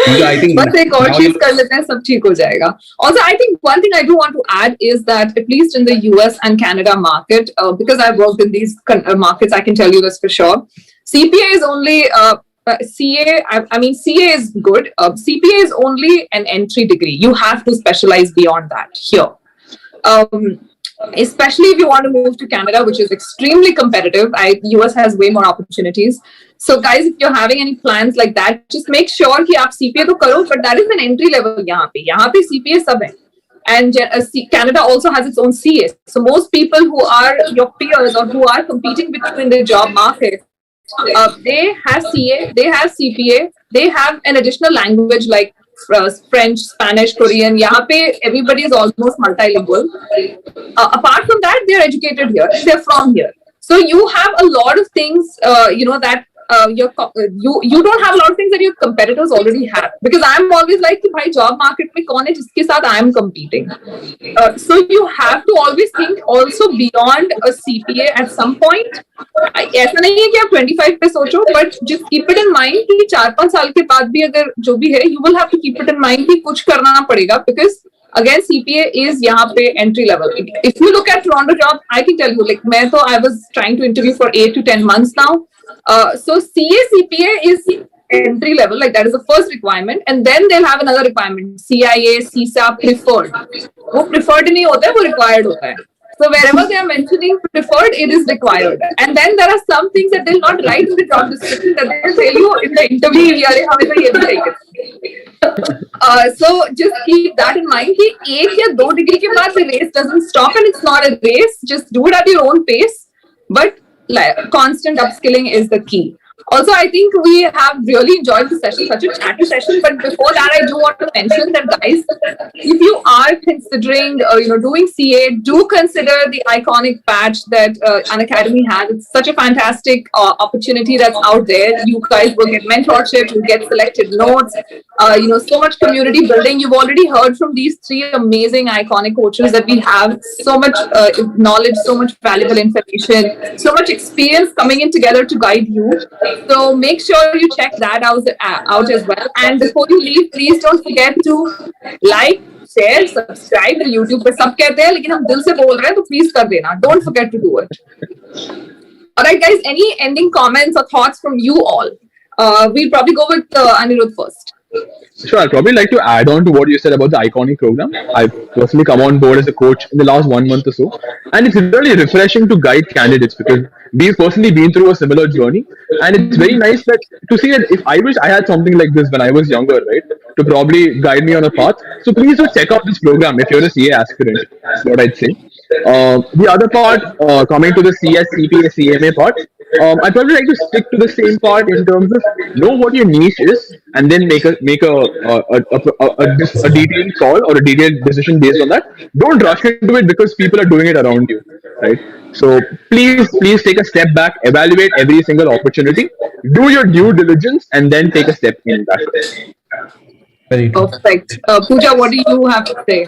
D: I think
A: बस एक और चीज कर लेते हैं, सब ठीक हो जाएगा. Also, I think one thing I do want to add is that at least in the US and Canada market, because I've worked in these markets, I can tell you this for sure. CPA is only CA. I mean, CA is good. CPA is only an entry degree. You have to specialize beyond that here. Especially if you want to move to Canada, which is extremely competitive. US has way more opportunities. So guys, if you're having any plans like that, just make sure कि आप CPA तो करो, but that is an entry level यहाँ पे CPA सब है. And Canada also has its own CA. So most people who are your peers or who are competing with you in the job market, they have CA, they have CPA, they have an additional language like French, Spanish, Korean. यहाँ पे everybody is almost multilingual. Apart from that, they are educated here. They're from here. So you have a lot of things, that you don't have a lot of things that your competitors already have. Because I'm always like, भाई job market में कौन है जिसके साथ I am competing. So you have to always think also beyond a CPA at some point. ऐसा नहीं है कि आप 25 पे सोचो, but just keep it in mind कि 4-5 साल के बाद भी अगर जो भी है, you will have to keep it in mind कि कुछ करना पड़ेगा, because again CPA is यहाँ पे entry level. If you look at Toronto job, I can tell you, like I was trying to interview for 8 to 10 months now. So CA CPA is entry level, like that is the first requirement, and then they'll have another requirement, CIA, CISA preferred. वो preferred नहीं होता है, वो required होता है. So wherever they are mentioning preferred, it is required. And then there are some things that they'll not write in the job description that they'll tell you in the interview. So just keep that in mind. कि एक या दो degree के बाद the race doesn't stop, and it's not a race. Just do it at your own pace. But constant upskilling is the key. Also, I think we have really enjoyed the session, such a chatty session. But before that, I do want to mention that, guys, if you are considering, doing CA, do consider the Iconic patch that Unacademy has. It's such a fantastic opportunity that's out there. You guys will get mentorship, you get selected notes, so much community building. You've already heard from these 3 amazing Iconic coaches that we have so much knowledge, so much valuable information, so much experience coming in together to guide you. So make sure you check that out as well. And before you leave, please don't forget to like, share, subscribe to YouTube. पे सब कहते हैं, लेकिन हम दिल से बोल रहे हैं, तो please कर देना. Don't forget to do it. Alright, guys. Any ending comments or thoughts from you all? We'll probably go with Anirudh first.
C: Sure, I'd probably like to add on to what you said about the Iconic program. I've personally come on board as a coach in the last 1 month or so, and it's really refreshing to guide candidates because we've personally been through a similar journey, and it's very nice to see that if I wish I had something like this when I was younger, right, to probably guide me on a path. So please do check out this program if you're a CA aspirant. That's what I'd say. The other part, coming to the CS, CPA, CMA part, I'd probably like to stick to the same part in terms of know what your niche is, and then make a detailed call or a detailed decision based on that. Don't rush into it because people are doing it around you, right? So please take a step back, evaluate every single opportunity, do your due diligence, and then take a step in that way.
D: Very true.
A: Perfect. Pooja, what do you have to say?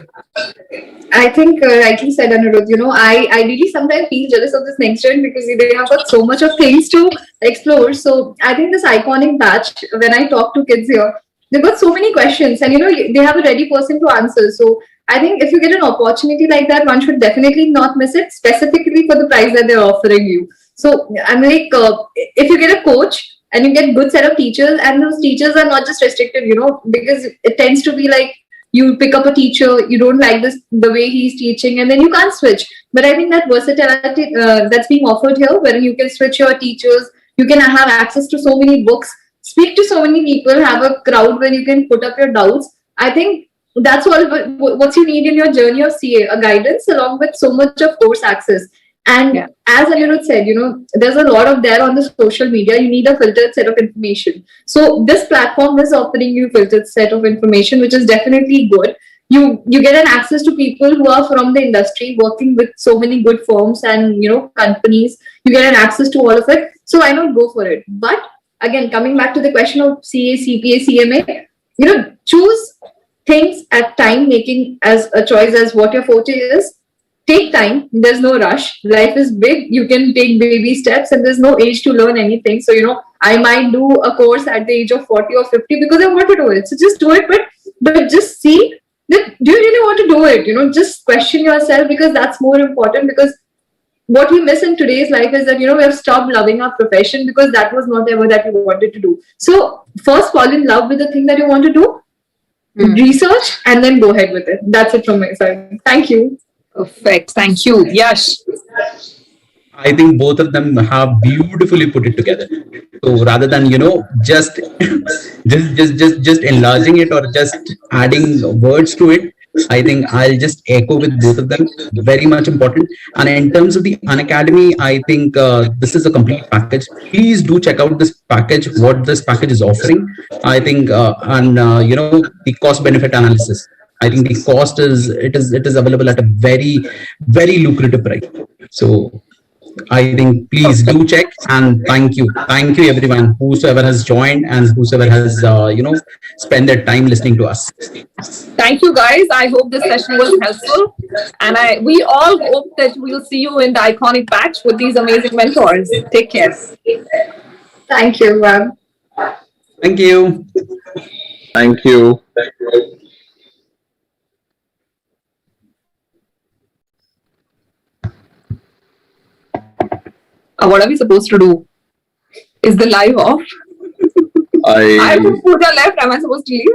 B: I think rightly said, Anirudh. I really sometimes feel jealous of this next gen because they have got so much of things to explore. So I think this iconic batch, when I talk to kids here, they've got so many questions and they have a ready person to answer. So I think if you get an opportunity like that, one should definitely not miss it, specifically for the price that they're offering you. So I'm like, if you get a coach and you get good set of teachers, and those teachers are not just restricted, because it tends to be like you pick up a teacher, you don't like the way he's teaching, and then you can't switch. But I think that versatility that's being offered here, wherein you can switch your teachers, you can have access to so many books, speak to so many people, have a crowd where you can put up your doubts. I think that's all what you need in your journey of CA, a guidance along with so much of course access. And as Anirudh said, there's a lot of there on the social media. You need a filtered set of information. So this platform is offering you filtered set of information, which is definitely good. You get an access to people who are from the industry, working with so many good firms and companies. You get an access to all of it. So why not go for it? But again, coming back to the question of CA, CPA, CMA, choose things at time making as a choice as what your forte is. Take time. There's no rush. Life is big. You can take baby steps, and there's no age to learn anything. So, I might do a course at the age of 40 or 50 because I want to do it. So just do it, but just see that do you really want to do it? Just question yourself, because that's more important. Because what we miss in today's life is that, we have stopped loving our profession because that was not ever that we wanted to do. So first fall in love with the thing that you want to do, research, and then go ahead with it. That's it from my side. Thank you.
A: Perfect. Thank you. Yash.
D: I think both of them have beautifully put it together. So rather than just just enlarging it or just adding words to it, I think I'll just echo with both of them. Very much important. And in terms of the Unacademy, I think this is a complete package. Please do check out this package. What this package is offering, I think, and the cost benefit analysis. I think the cost is available at a very, very lucrative price. So I think please do check, and thank you everyone, whosoever has joined and whosoever has spent their time listening to us.
A: Thank you guys. I hope this session was helpful, and we all hope that we'll see you in the iconic batch with these amazing mentors. Take care.
B: Thank you, ma'am.
D: Thank you.
C: Thank you.
A: What are we supposed to do? Is the live off? I hope Pooja left. Am I supposed to leave?